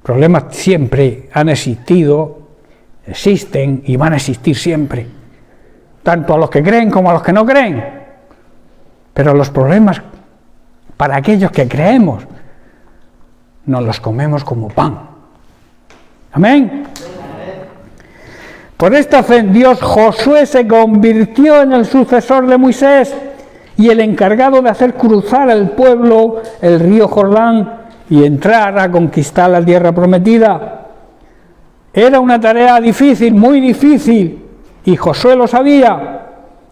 C: Problemas siempre han existido, existen y van a existir siempre. tanto a los que creen como a los que no creen. Pero los problemas para aquellos que creemos, nos los comemos como pan. Amén. Por esta fe en Dios, Josué se convirtió en el sucesor de Moisés y el encargado de hacer cruzar al pueblo el río Jordán y entrar a conquistar la tierra prometida. Era una tarea difícil, muy difícil, y Josué lo sabía.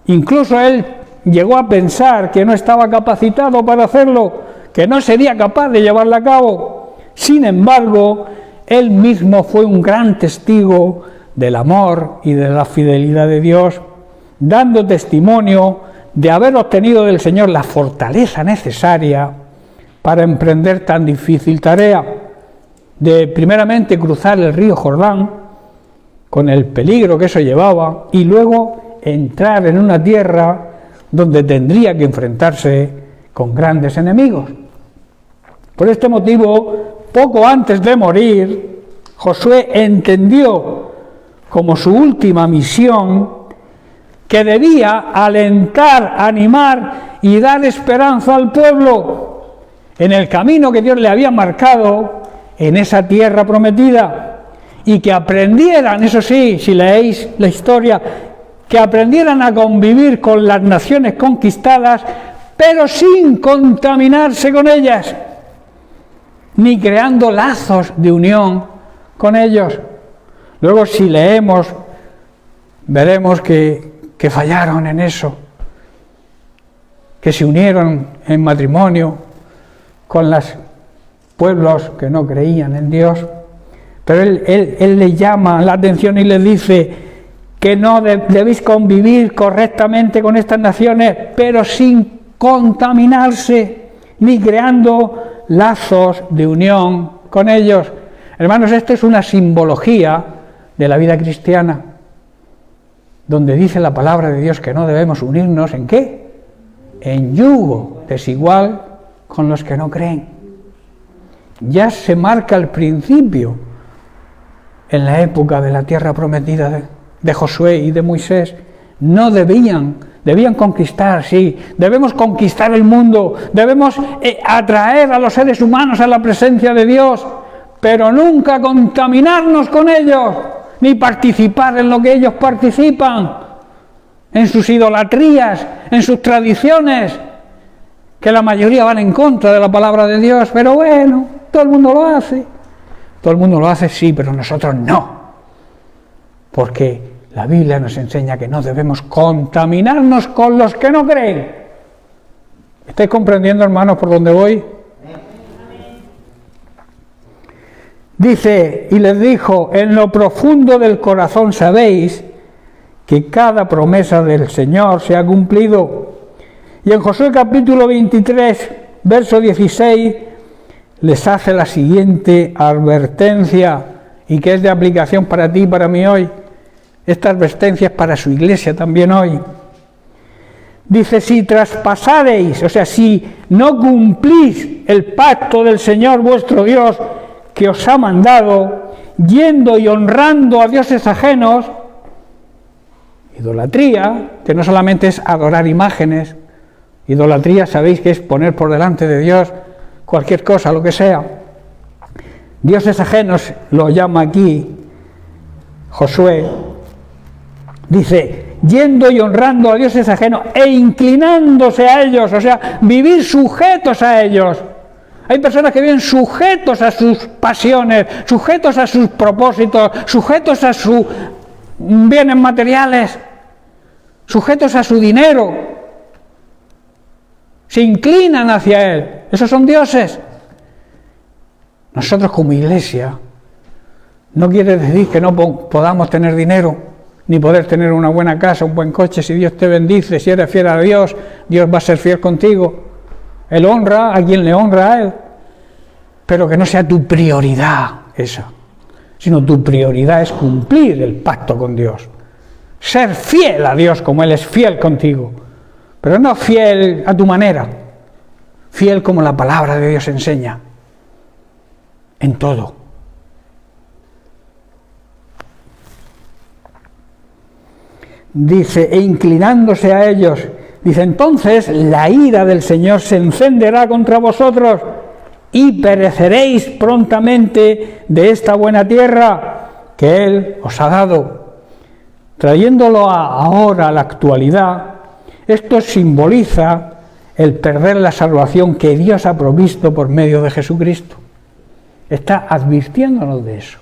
C: Incluso él llegó a pensar que no estaba capacitado para hacerlo, que no sería capaz de llevarla a cabo. Sin embargo, él mismo fue un gran testigo del amor y de la fidelidad de Dios, dando testimonio de haber obtenido del Señor la fortaleza necesaria para emprender tan difícil tarea, de primeramente cruzar el río Jordán, con el peligro que eso llevaba, y luego entrar en una tierra donde tendría que enfrentarse con grandes enemigos. Por este motivo, poco antes de morir, Josué entendió como su última misión que debía alentar, animar y dar esperanza al pueblo en el camino que Dios le había marcado en esa tierra prometida, y que aprendieran, eso sí, si leéis la historia, que aprendieran a convivir con las naciones conquistadas, pero sin contaminarse con ellas, ni creando lazos de unión con ellos. Luego, si leemos, veremos que fallaron en eso, que se unieron en matrimonio con los pueblos que no creían en Dios. Pero él le llama la atención y le dice que no debéis convivir correctamente con estas naciones, pero sin contaminarse, ni creando lazos de unión con ellos. Hermanos, esto es una simbología de la vida cristiana, donde dice la palabra de Dios que no debemos unirnos, ¿en qué? En yugo desigual con los que no creen. Ya se marca el principio en la época de la tierra prometida de Josué y de Moisés. No debían conquistar, sí, debemos conquistar el mundo, debemos atraer a los seres humanos a la presencia de Dios, pero nunca contaminarnos con ellos, ni participar en lo que ellos participan, en sus idolatrías, en sus tradiciones, que la mayoría van en contra de la palabra de Dios. Pero bueno, todo el mundo lo hace. Todo el mundo lo hace, sí, pero nosotros no. Porque la Biblia nos enseña que no debemos contaminarnos con los que no creen. ¿Estáis comprendiendo, hermanos, por dónde voy? Dice, y les dijo, en lo profundo del corazón sabéis que cada promesa del Señor se ha cumplido. Y en Josué capítulo 23, verso 16, les hace la siguiente advertencia, y que es de aplicación para ti y para mí hoy. Esta advertencia es para su iglesia también hoy. Dice, si traspasareis, o sea, si no cumplís el pacto del Señor vuestro Dios que os ha mandado, yendo y honrando a dioses ajenos, idolatría, que no solamente es adorar imágenes, idolatría sabéis que es poner por delante de Dios cualquier cosa, lo que sea. Dioses ajenos lo llama aquí Josué. Dice, yendo y honrando a dioses ajenos e inclinándose a ellos, o sea, vivir sujetos a ellos. Hay personas que viven sujetos a sus pasiones, sujetos a sus propósitos, sujetos a sus bienes materiales, sujetos a su dinero. Se inclinan hacia él. Esos son dioses. Nosotros como iglesia, no quiere decir que no podamos tener dinero, ni poder tener una buena casa, un buen coche. Si Dios te bendice, si eres fiel a Dios, Dios va a ser fiel contigo. Él honra a quien le honra a Él. Pero que no sea tu prioridad esa, sino tu prioridad es cumplir el pacto con Dios. Ser fiel a Dios como Él es fiel contigo. Pero no fiel a tu manera, fiel como la palabra de Dios enseña, en todo. dice, e inclinándose a ellos, dice, entonces la ira del Señor se encenderá contra vosotros y pereceréis prontamente de esta buena tierra que Él os ha dado. Trayéndolo ahora a la actualidad, esto simboliza el perder la salvación que Dios ha provisto por medio de Jesucristo. Está advirtiéndonos de eso,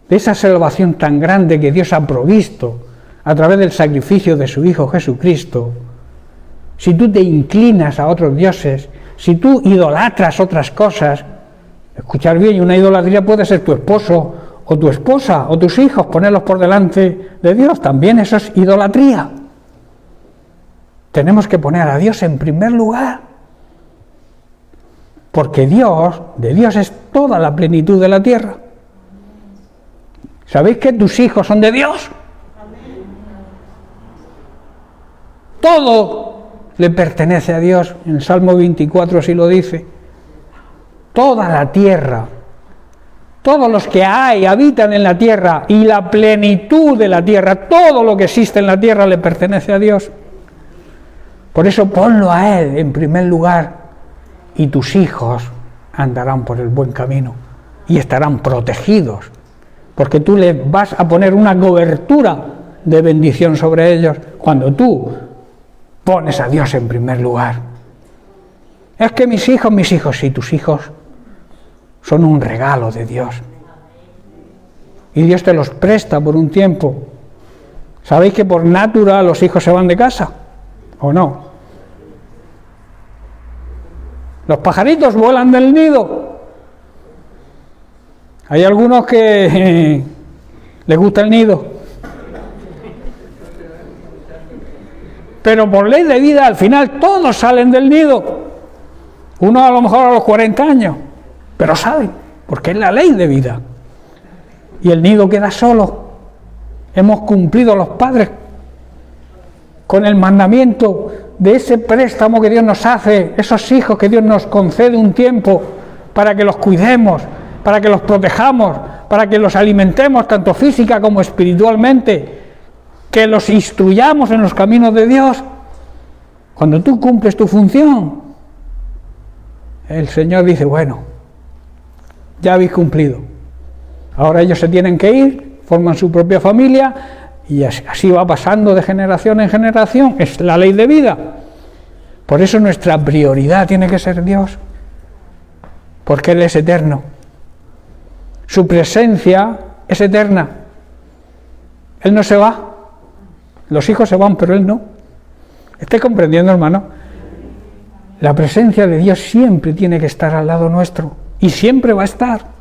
C: de esa salvación tan grande que Dios ha provisto a través del sacrificio de su Hijo Jesucristo. Si tú te inclinas a otros dioses, si tú idolatras otras cosas, escuchar bien, una idolatría puede ser tu esposo o tu esposa o tus hijos, ponerlos por delante de Dios, también eso es idolatría. Tenemos que poner a Dios en primer lugar, porque de Dios es toda la plenitud de la tierra. ¿Sabéis que tus hijos son de Dios? Todo le pertenece a Dios. En el Salmo 24 así lo dice. Toda la tierra, todos los que habitan en la tierra y la plenitud de la tierra, todo lo que existe en la tierra le pertenece a Dios. Por eso ponlo a Él en primer lugar y tus hijos andarán por el buen camino y estarán protegidos, porque tú le vas a poner una cobertura de bendición sobre ellos cuando tú pones a Dios en primer lugar. Es que mis hijos, sí, tus hijos son un regalo de Dios. Y Dios te los presta por un tiempo. ¿Sabéis que por natura los hijos se van de casa? ¿O no? Los pajaritos vuelan del nido. Hay algunos que les gusta el nido. Pero por ley de vida, al final todos salen del nido. Uno a lo mejor a los 40 años, pero salen, porque es la ley de vida. Y el nido queda solo. Hemos cumplido los padres con el mandamiento de ese préstamo que Dios nos hace, esos hijos que Dios nos concede un tiempo para que los cuidemos, para que los protejamos, para que los alimentemos tanto física como espiritualmente, que los instruyamos en los caminos de Dios. Cuando tú cumples tu función, el Señor dice, bueno, ya habéis cumplido. Ahora ellos se tienen que ir, forman su propia familia, y así va pasando de generación en generación. Es la ley de vida. Por eso nuestra prioridad tiene que ser Dios, porque Él es eterno. Su presencia es eterna. Él no se va. Los hijos se van, pero Él no. ¿Estáis comprendiendo, hermano? La presencia de Dios siempre tiene que estar al lado nuestro, y siempre va a estar.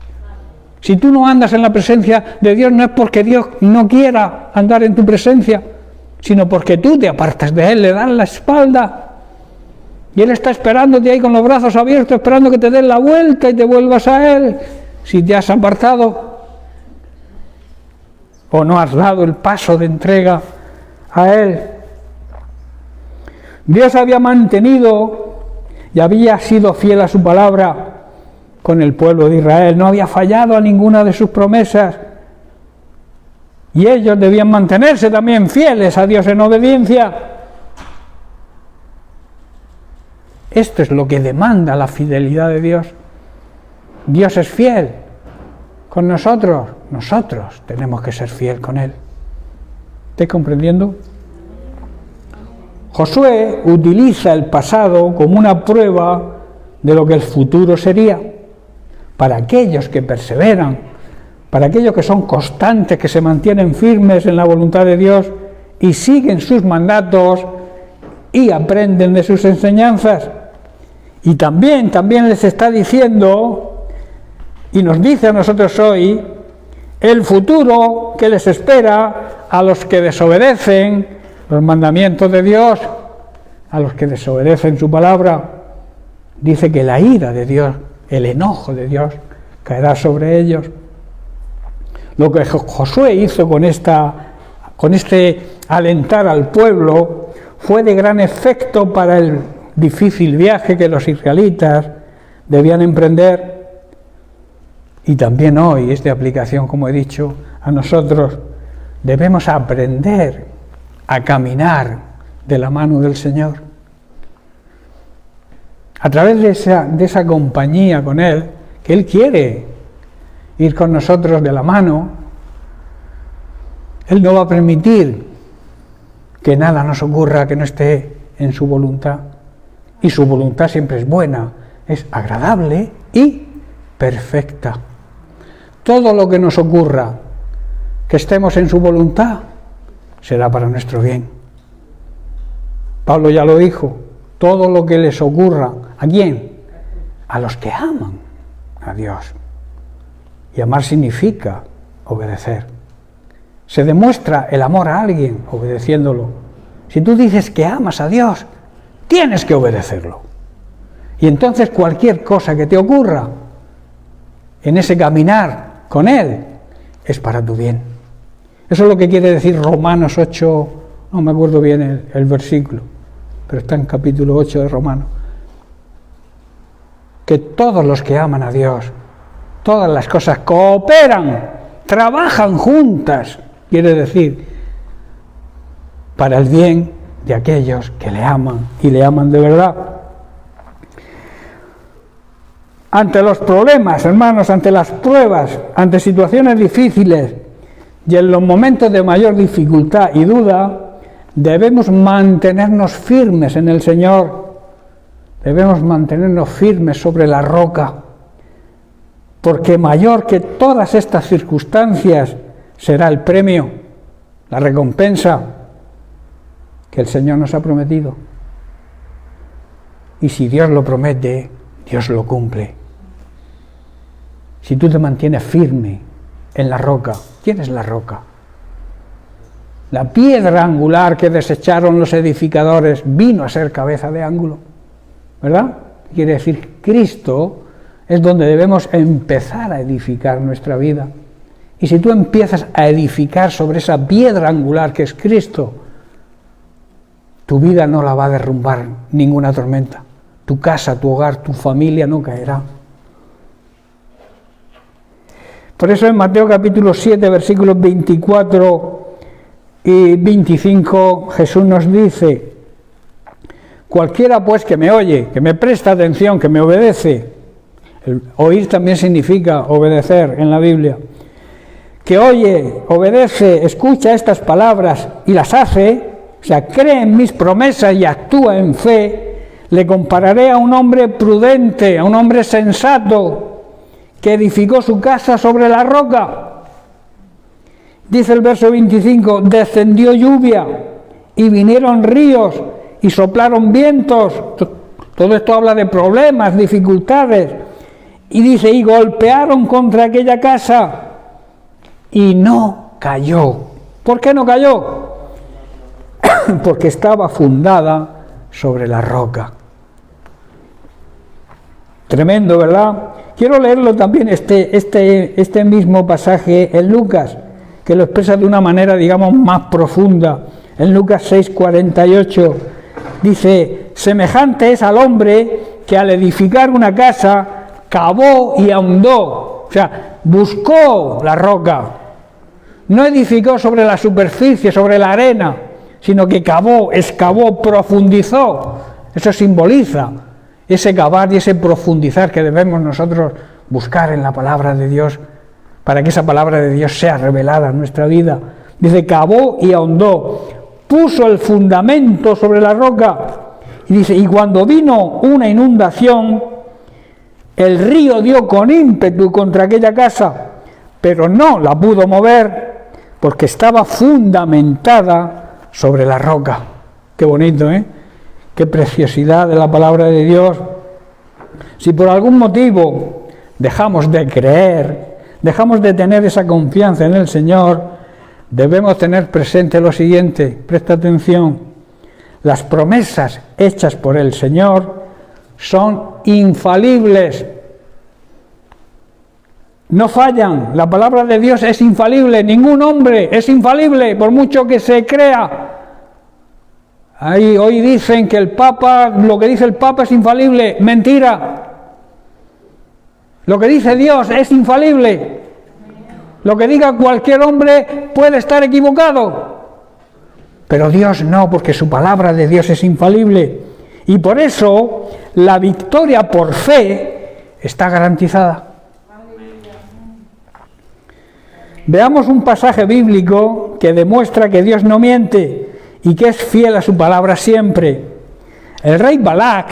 C: Si tú no andas en la presencia de Dios, no es porque Dios no quiera andar en tu presencia, sino porque tú te apartas de Él, le das la espalda. Y Él está esperándote ahí con los brazos abiertos, esperando que te des la vuelta y te vuelvas a Él, si te has apartado o no has dado el paso de entrega a Él. Dios había mantenido y había sido fiel a su palabra con el pueblo de Israel, no había fallado a ninguna de sus promesas, y ellos debían mantenerse también fieles a Dios en obediencia. Esto es lo que demanda la fidelidad de Dios. Dios es fiel con nosotros, nosotros tenemos que ser fiel con Él. ¿Estáis comprendiendo? Josué utiliza el pasado como una prueba de lo que el futuro sería. Para aquellos que perseveran, para aquellos que son constantes, que se mantienen firmes en la voluntad de Dios y siguen sus mandatos y aprenden de sus enseñanzas. Y también les está diciendo, y nos dice a nosotros hoy, el futuro que les espera a los que desobedecen los mandamientos de Dios, a los que desobedecen su palabra. Dice que la ira de Dios, el enojo de Dios caerá sobre ellos. Lo que Josué hizo con este alentar al pueblo fue de gran efecto para el difícil viaje que los israelitas debían emprender, y también hoy es de aplicación, como he dicho, a nosotros. debemos aprender a caminar de la mano del Señor. A través de esa compañía con Él, que Él quiere ir con nosotros de la mano, Él no va a permitir que nada nos ocurra que no esté en su voluntad. Y su voluntad siempre es buena, es agradable y perfecta. Todo lo que nos ocurra, que estemos en su voluntad, será para nuestro bien. Pablo ya lo dijo, todo lo que les ocurra, ¿a quién? A los que aman a Dios. Y amar significa obedecer. Se demuestra el amor a alguien obedeciéndolo. Si tú dices que amas a Dios, tienes que obedecerlo. Y entonces cualquier cosa que te ocurra en ese caminar con Él es para tu bien. Eso es lo que quiere decir Romanos 8, no me acuerdo bien el versículo, pero está en capítulo 8 de Romanos. Que todos los que aman a Dios, todas las cosas cooperan, trabajan juntas, quiere decir, para el bien de aquellos que le aman y le aman de verdad. Ante los problemas, hermanos, ante las pruebas, ante situaciones difíciles y en los momentos de mayor dificultad y duda, debemos mantenernos firmes en el Señor. Debemos mantenernos firmes sobre la roca, porque mayor que todas estas circunstancias será el premio, la recompensa que el Señor nos ha prometido. Y si Dios lo promete, Dios lo cumple. Si tú te mantienes firme en la roca, ¿quién es la roca? La piedra angular que desecharon los edificadores vino a ser cabeza de ángulo, ¿verdad? Quiere decir, Cristo es donde debemos empezar a edificar nuestra vida. Y si tú empiezas a edificar sobre esa piedra angular que es Cristo, tu vida no la va a derrumbar ninguna tormenta. Tu casa, tu hogar, tu familia no caerá. Por eso en Mateo capítulo 7, versículos 24 y 25, Jesús nos dice: cualquiera pues que me oye, que me presta atención, que me obedece, el oír también significa obedecer en la Biblia, que oye, obedece, escucha estas palabras y las hace, o sea, cree en mis promesas y actúa en fe, le compararé a un hombre prudente, a un hombre sensato, que edificó su casa sobre la roca. Dice el verso 25, descendió lluvia y vinieron ríos y soplaron vientos. Todo esto habla de problemas, dificultades. Y dice, y golpearon contra aquella casa y no cayó. ¿Por qué no cayó? Porque estaba fundada sobre la roca. Tremendo, ¿verdad? Quiero leerlo también este mismo pasaje en Lucas, que lo expresa de una manera, digamos, más profunda. En Lucas 6:48 dice, semejante es al hombre que al edificar una casa cavó y ahondó, o sea, buscó la roca. No edificó sobre la superficie, sobre la arena, sino que cavó, excavó, profundizó. Eso simboliza ese cavar y ese profundizar que debemos nosotros buscar en la palabra de Dios, para que esa palabra de Dios sea revelada en nuestra vida. Dice, cavó y ahondó, puso el fundamento sobre la roca. Y dice, y cuando vino una inundación, el río dio con ímpetu contra aquella casa, pero no la pudo mover, porque estaba fundamentada sobre la roca. Qué bonito, ¿eh? Qué preciosidad de la palabra de Dios. Si por algún motivo dejamos de creer, dejamos de tener esa confianza en el Señor, debemos tener presente lo siguiente, presta atención: las promesas hechas por el Señor son infalibles, no fallan. La palabra de Dios es infalible, ningún hombre es infalible, por mucho que se crea. Hoy dicen que el Papa, lo que dice el Papa es infalible. Mentira. Lo que dice Dios es infalible. Lo que diga cualquier hombre puede estar equivocado. Pero Dios no, porque su palabra de Dios es infalible. Y por eso la victoria por fe está garantizada. Veamos un pasaje bíblico que demuestra que Dios no miente y que es fiel a su palabra siempre. El rey Balac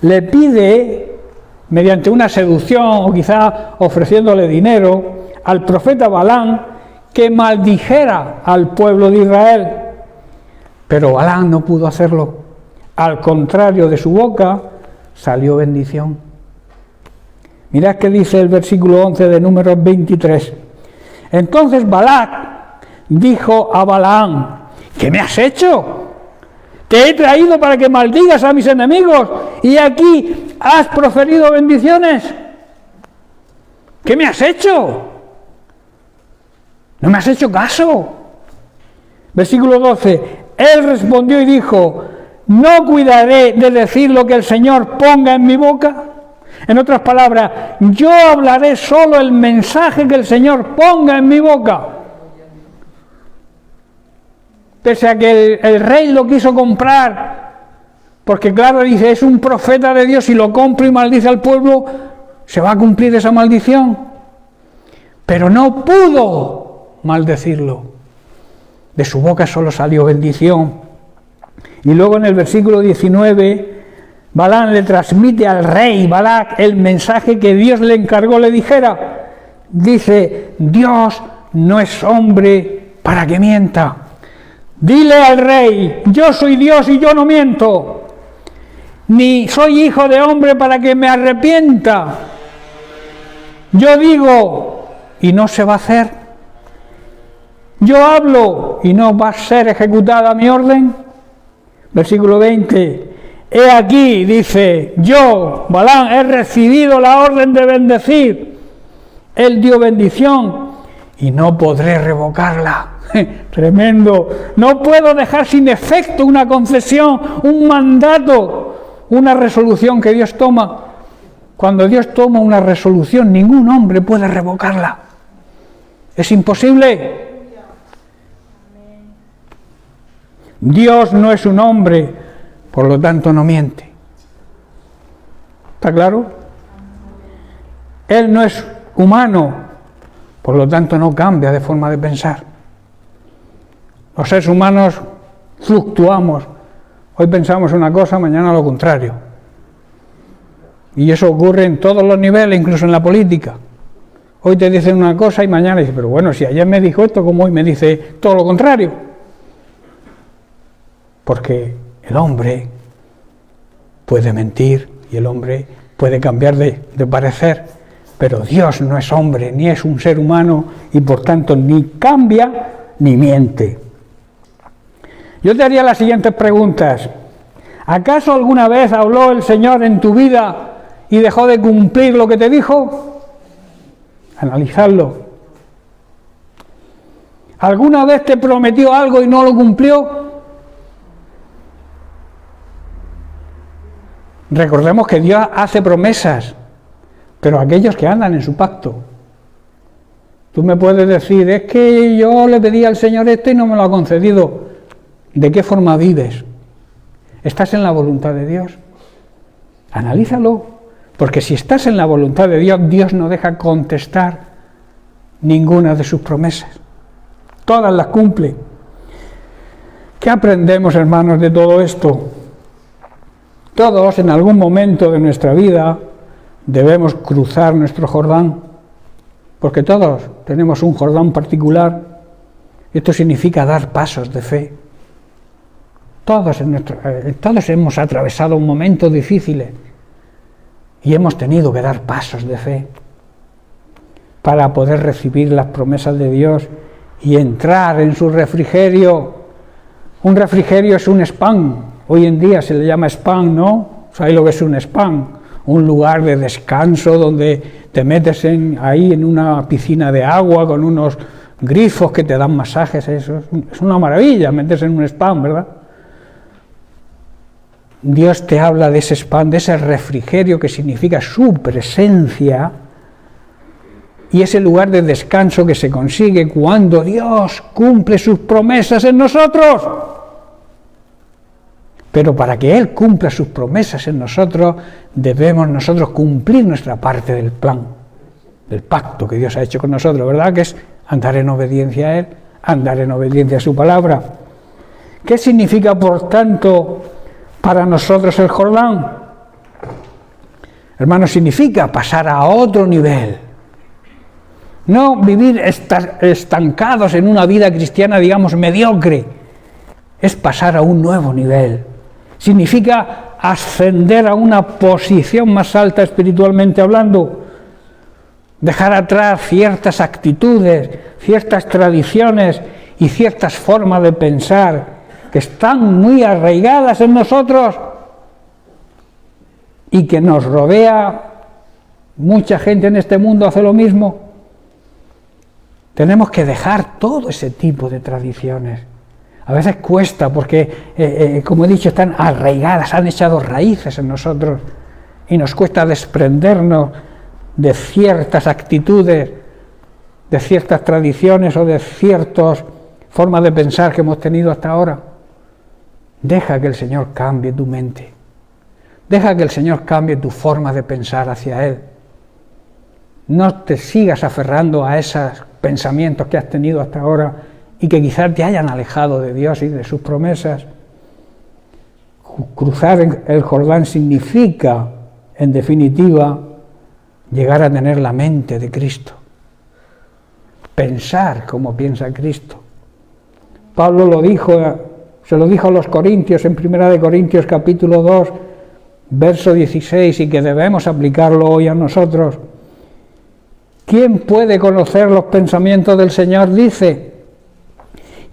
C: le pide, mediante una seducción o quizá ofreciéndole dinero, al profeta Balaam que maldijera al pueblo de Israel. Pero Balaam no pudo hacerlo. Al contrario, de su boca salió bendición. Mirad qué dice el versículo 11 de Números 23. Entonces Balac dijo a Balaam: ¿qué me has hecho? Te he traído para que maldigas a mis enemigos y aquí has proferido bendiciones. ¿Qué me has hecho? No me has hecho caso. Versículo 12. Él respondió y dijo: ¿no cuidaré de decir lo que el Señor ponga en mi boca? En otras palabras, yo hablaré solo el mensaje que el Señor ponga en mi boca. Pese a que el rey lo quiso comprar, porque claro, dice, es un profeta de Dios, y lo compra y maldice al pueblo, se va a cumplir esa maldición. Pero no pudo maldecirlo. De su boca solo salió bendición. Y luego en el versículo 19, Balaam le transmite al rey Balac el mensaje que Dios le encargó le dijera. Dice: Dios no es hombre para que mienta. Dile al rey: yo soy Dios y yo no miento, ni soy hijo de hombre para que me arrepienta. Yo digo y no se va a hacer. Yo hablo y no va a ser ejecutada mi orden. Versículo 20. He aquí, dice, yo, Balaam, he recibido la orden de bendecir. Él dio bendición y no podré revocarla. Tremendo. No puedo dejar sin efecto una concesión, un mandato, una resolución que Dios toma. Cuando Dios toma una resolución, ningún hombre puede revocarla. Es imposible. Dios no es un hombre, por lo tanto no miente. ¿Está claro? Él no es humano, por lo tanto no cambia de forma de pensar. Los seres humanos fluctuamos. Hoy pensamos una cosa, mañana lo contrario. Y eso ocurre en todos los niveles, incluso en la política. Hoy te dicen una cosa y mañana dices, pero bueno, si ayer me dijo esto, ¿cómo hoy me dice todo lo contrario? Porque el hombre puede mentir y el hombre puede cambiar de parecer, pero Dios no es hombre, ni es un ser humano, y por tanto ni cambia ni miente. Yo te haría las siguientes preguntas. ¿Acaso alguna vez habló el Señor en tu vida y dejó de cumplir lo que te dijo? Analizadlo. ¿Alguna vez te prometió algo y no lo cumplió? Recordemos que Dios hace promesas, pero aquellos que andan en su pacto. Tú me puedes decir, es que yo le pedí al Señor esto y no me lo ha concedido. ¿De qué forma vives? ¿Estás en la voluntad de Dios? Analízalo, porque si estás en la voluntad de Dios, Dios no deja contestar ninguna de sus promesas. Todas las cumple. ¿Qué aprendemos, hermanos, de todo esto? Todos, en algún momento de nuestra vida, debemos cruzar nuestro Jordán, porque todos tenemos un Jordán particular. Esto significa dar pasos de fe. Todos hemos atravesado momentos difíciles y hemos tenido que dar pasos de fe para poder recibir las promesas de Dios y entrar en su refrigerio. Un refrigerio es un spam. Hoy en día se le llama spam, ¿no? ¿Sabéis lo que es un spam? Un lugar de descanso donde te metes ahí en una piscina de agua con unos grifos que te dan masajes. Eso es una maravilla, meterse en un spam, ¿verdad? Dios te habla de ese spam, de ese refrigerio que significa su presencia, y ese lugar de descanso que se consigue cuando Dios cumple sus promesas en nosotros. Pero para que Él cumpla sus promesas en nosotros, debemos nosotros cumplir nuestra parte del plan, del pacto que Dios ha hecho con nosotros, ¿verdad? Que es andar en obediencia a Él, andar en obediencia a su palabra. ¿Qué significa, por tanto, para nosotros el Jordán? Hermanos, significa pasar a otro nivel. No vivir estancados en una vida cristiana, digamos, mediocre. Es pasar a un nuevo nivel. Significa ascender a una posición más alta espiritualmente hablando. Dejar atrás ciertas actitudes, ciertas tradiciones y ciertas formas de pensar que están muy arraigadas en nosotros y que nos rodea. Mucha gente en este mundo hace lo mismo. Tenemos que dejar todo ese tipo de tradiciones. A veces cuesta porque, como he dicho, están arraigadas, han echado raíces en nosotros y nos cuesta desprendernos de ciertas actitudes, de ciertas tradiciones o de ciertas formas de pensar que hemos tenido hasta ahora. Deja que el Señor cambie tu mente. Deja que el Señor cambie tu forma de pensar hacia Él. No te sigas aferrando a esos pensamientos que has tenido hasta ahora y que quizás te hayan alejado de Dios y de sus promesas. Cruzar el Jordán significa, en definitiva, llegar a tener la mente de Cristo. Pensar como piensa Cristo. Pablo se lo dijo a los Corintios en 1 Corintios capítulo 2, verso 16, y que debemos aplicarlo hoy a nosotros. ¿Quién puede conocer los pensamientos del Señor? Dice.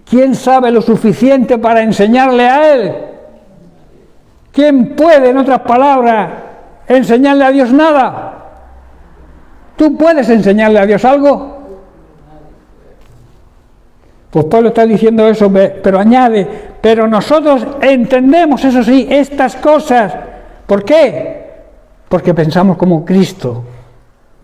C: ¿Quién sabe lo suficiente para enseñarle a Él? ¿Quién puede, en otras palabras, enseñarle a Dios nada? ¿Tú puedes enseñarle a Dios algo? Pues Pablo está diciendo eso, pero añade, pero nosotros entendemos, eso sí, estas cosas. ¿Por qué? Porque pensamos como Cristo,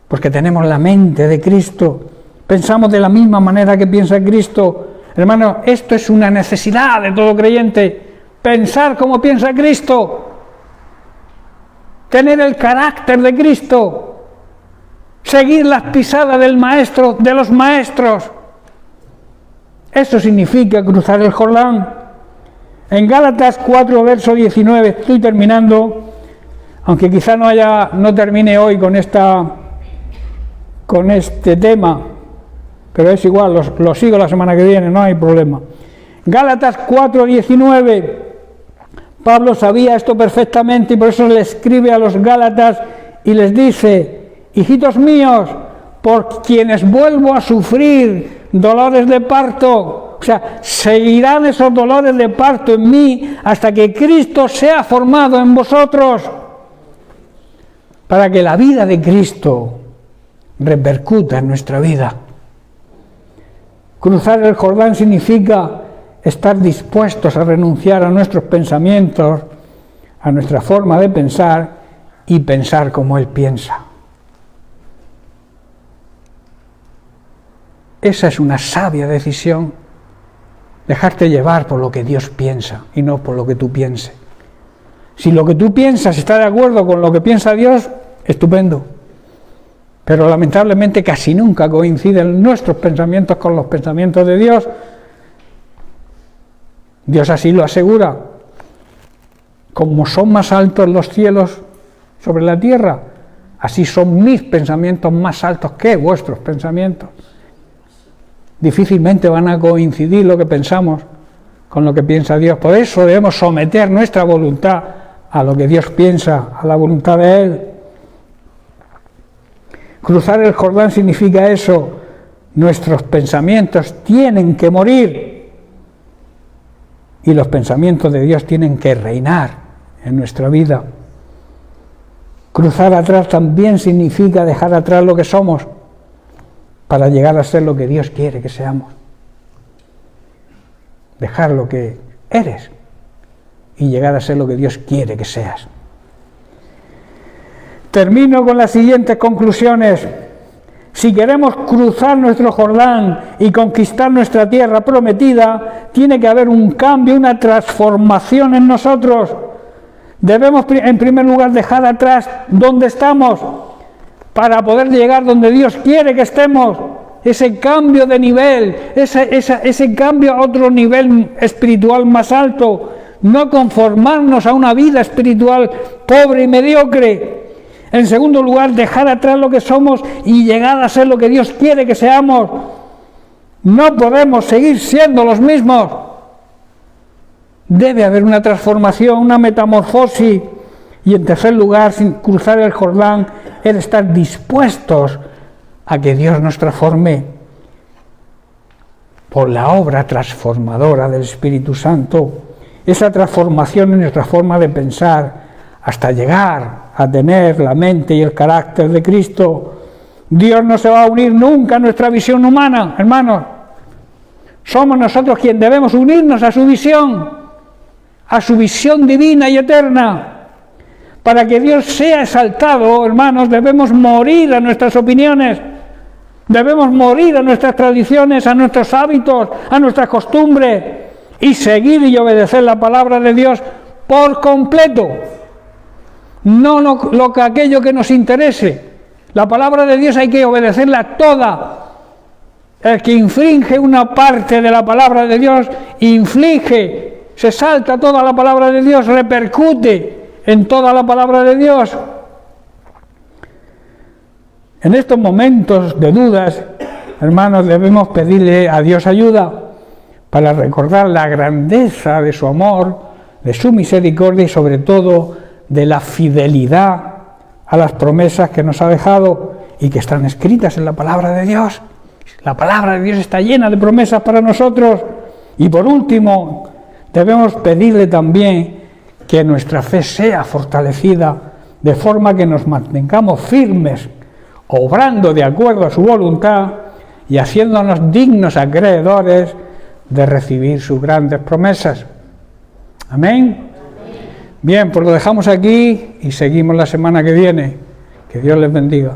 C: porque tenemos la mente de Cristo, pensamos de la misma manera que piensa Cristo. Hermano, esto es una necesidad de todo creyente, pensar como piensa Cristo, tener el carácter de Cristo, seguir las pisadas del Maestro, de los maestros. Eso significa cruzar el Jordán. En Gálatas 4, verso 19, estoy terminando, aunque quizá no termine hoy con este tema, pero es igual, lo sigo la semana que viene, no hay problema. Gálatas 4, 19, Pablo sabía esto perfectamente y por eso le escribe a los Gálatas y les dice: hijitos míos, por quienes vuelvo a sufrir dolores de parto, o sea, seguirán esos dolores de parto en mí hasta que Cristo sea formado en vosotros, para que la vida de Cristo repercuta en nuestra vida. Cruzar el Jordán significa estar dispuestos a renunciar a nuestros pensamientos, a nuestra forma de pensar y pensar como Él piensa. Esa es una sabia decisión, dejarte llevar por lo que Dios piensa y no por lo que tú pienses. Si lo que tú piensas está de acuerdo con lo que piensa Dios, estupendo. Pero lamentablemente casi nunca coinciden nuestros pensamientos con los pensamientos de Dios. Dios así lo asegura. Como son más altos los cielos sobre la tierra, así son mis pensamientos más altos que vuestros pensamientos. Difícilmente van a coincidir lo que pensamos con lo que piensa Dios. Por eso debemos someter nuestra voluntad a lo que Dios piensa, a la voluntad de Él. Cruzar el Jordán significa eso. Nuestros pensamientos tienen que morir y los pensamientos de Dios tienen que reinar en nuestra vida. Cruzar atrás también significa dejar atrás lo que somos para llegar a ser lo que Dios quiere que seamos. Dejar lo que eres y llegar a ser lo que Dios quiere que seas. Termino con las siguientes conclusiones. Si queremos cruzar nuestro Jordán y conquistar nuestra tierra prometida, tiene que haber un cambio, una transformación en nosotros. Debemos, en primer lugar, dejar atrás donde estamos para poder llegar donde Dios quiere que estemos. Ese cambio de nivel, ese cambio a otro nivel espiritual más alto. No conformarnos a una vida espiritual pobre y mediocre. En segundo lugar, dejar atrás lo que somos y llegar a ser lo que Dios quiere que seamos. No podemos seguir siendo los mismos. Debe haber una transformación, una metamorfosis. Y en tercer lugar, sin cruzar el Jordán, es estar dispuestos a que Dios nos transforme por la obra transformadora del Espíritu Santo. Esa transformación en nuestra forma de pensar, hasta llegar a tener la mente y el carácter de Cristo. Dios no se va a unir nunca a nuestra visión humana, hermanos. Somos nosotros quienes debemos unirnos a su visión divina y eterna. Para que Dios sea exaltado, hermanos, debemos morir a nuestras opiniones, debemos morir a nuestras tradiciones, a nuestros hábitos, a nuestras costumbres, y seguir y obedecer la palabra de Dios por completo. No aquello que nos interese. La palabra de Dios hay que obedecerla toda. El que infringe una parte de la palabra de Dios, se salta toda la palabra de Dios, repercute en toda la palabra de Dios. En estos momentos de dudas, hermanos, debemos pedirle a Dios ayuda para recordar la grandeza de su amor, de su misericordia y sobre todo de la fidelidad a las promesas que nos ha dejado y que están escritas en la palabra de Dios. La palabra de Dios está llena de promesas para nosotros. Y por último, debemos pedirle también que nuestra fe sea fortalecida de forma que nos mantengamos firmes, obrando de acuerdo a su voluntad y haciéndonos dignos acreedores de recibir sus grandes promesas. Amén. Bien, pues lo dejamos aquí y seguimos la semana que viene. Que Dios les bendiga.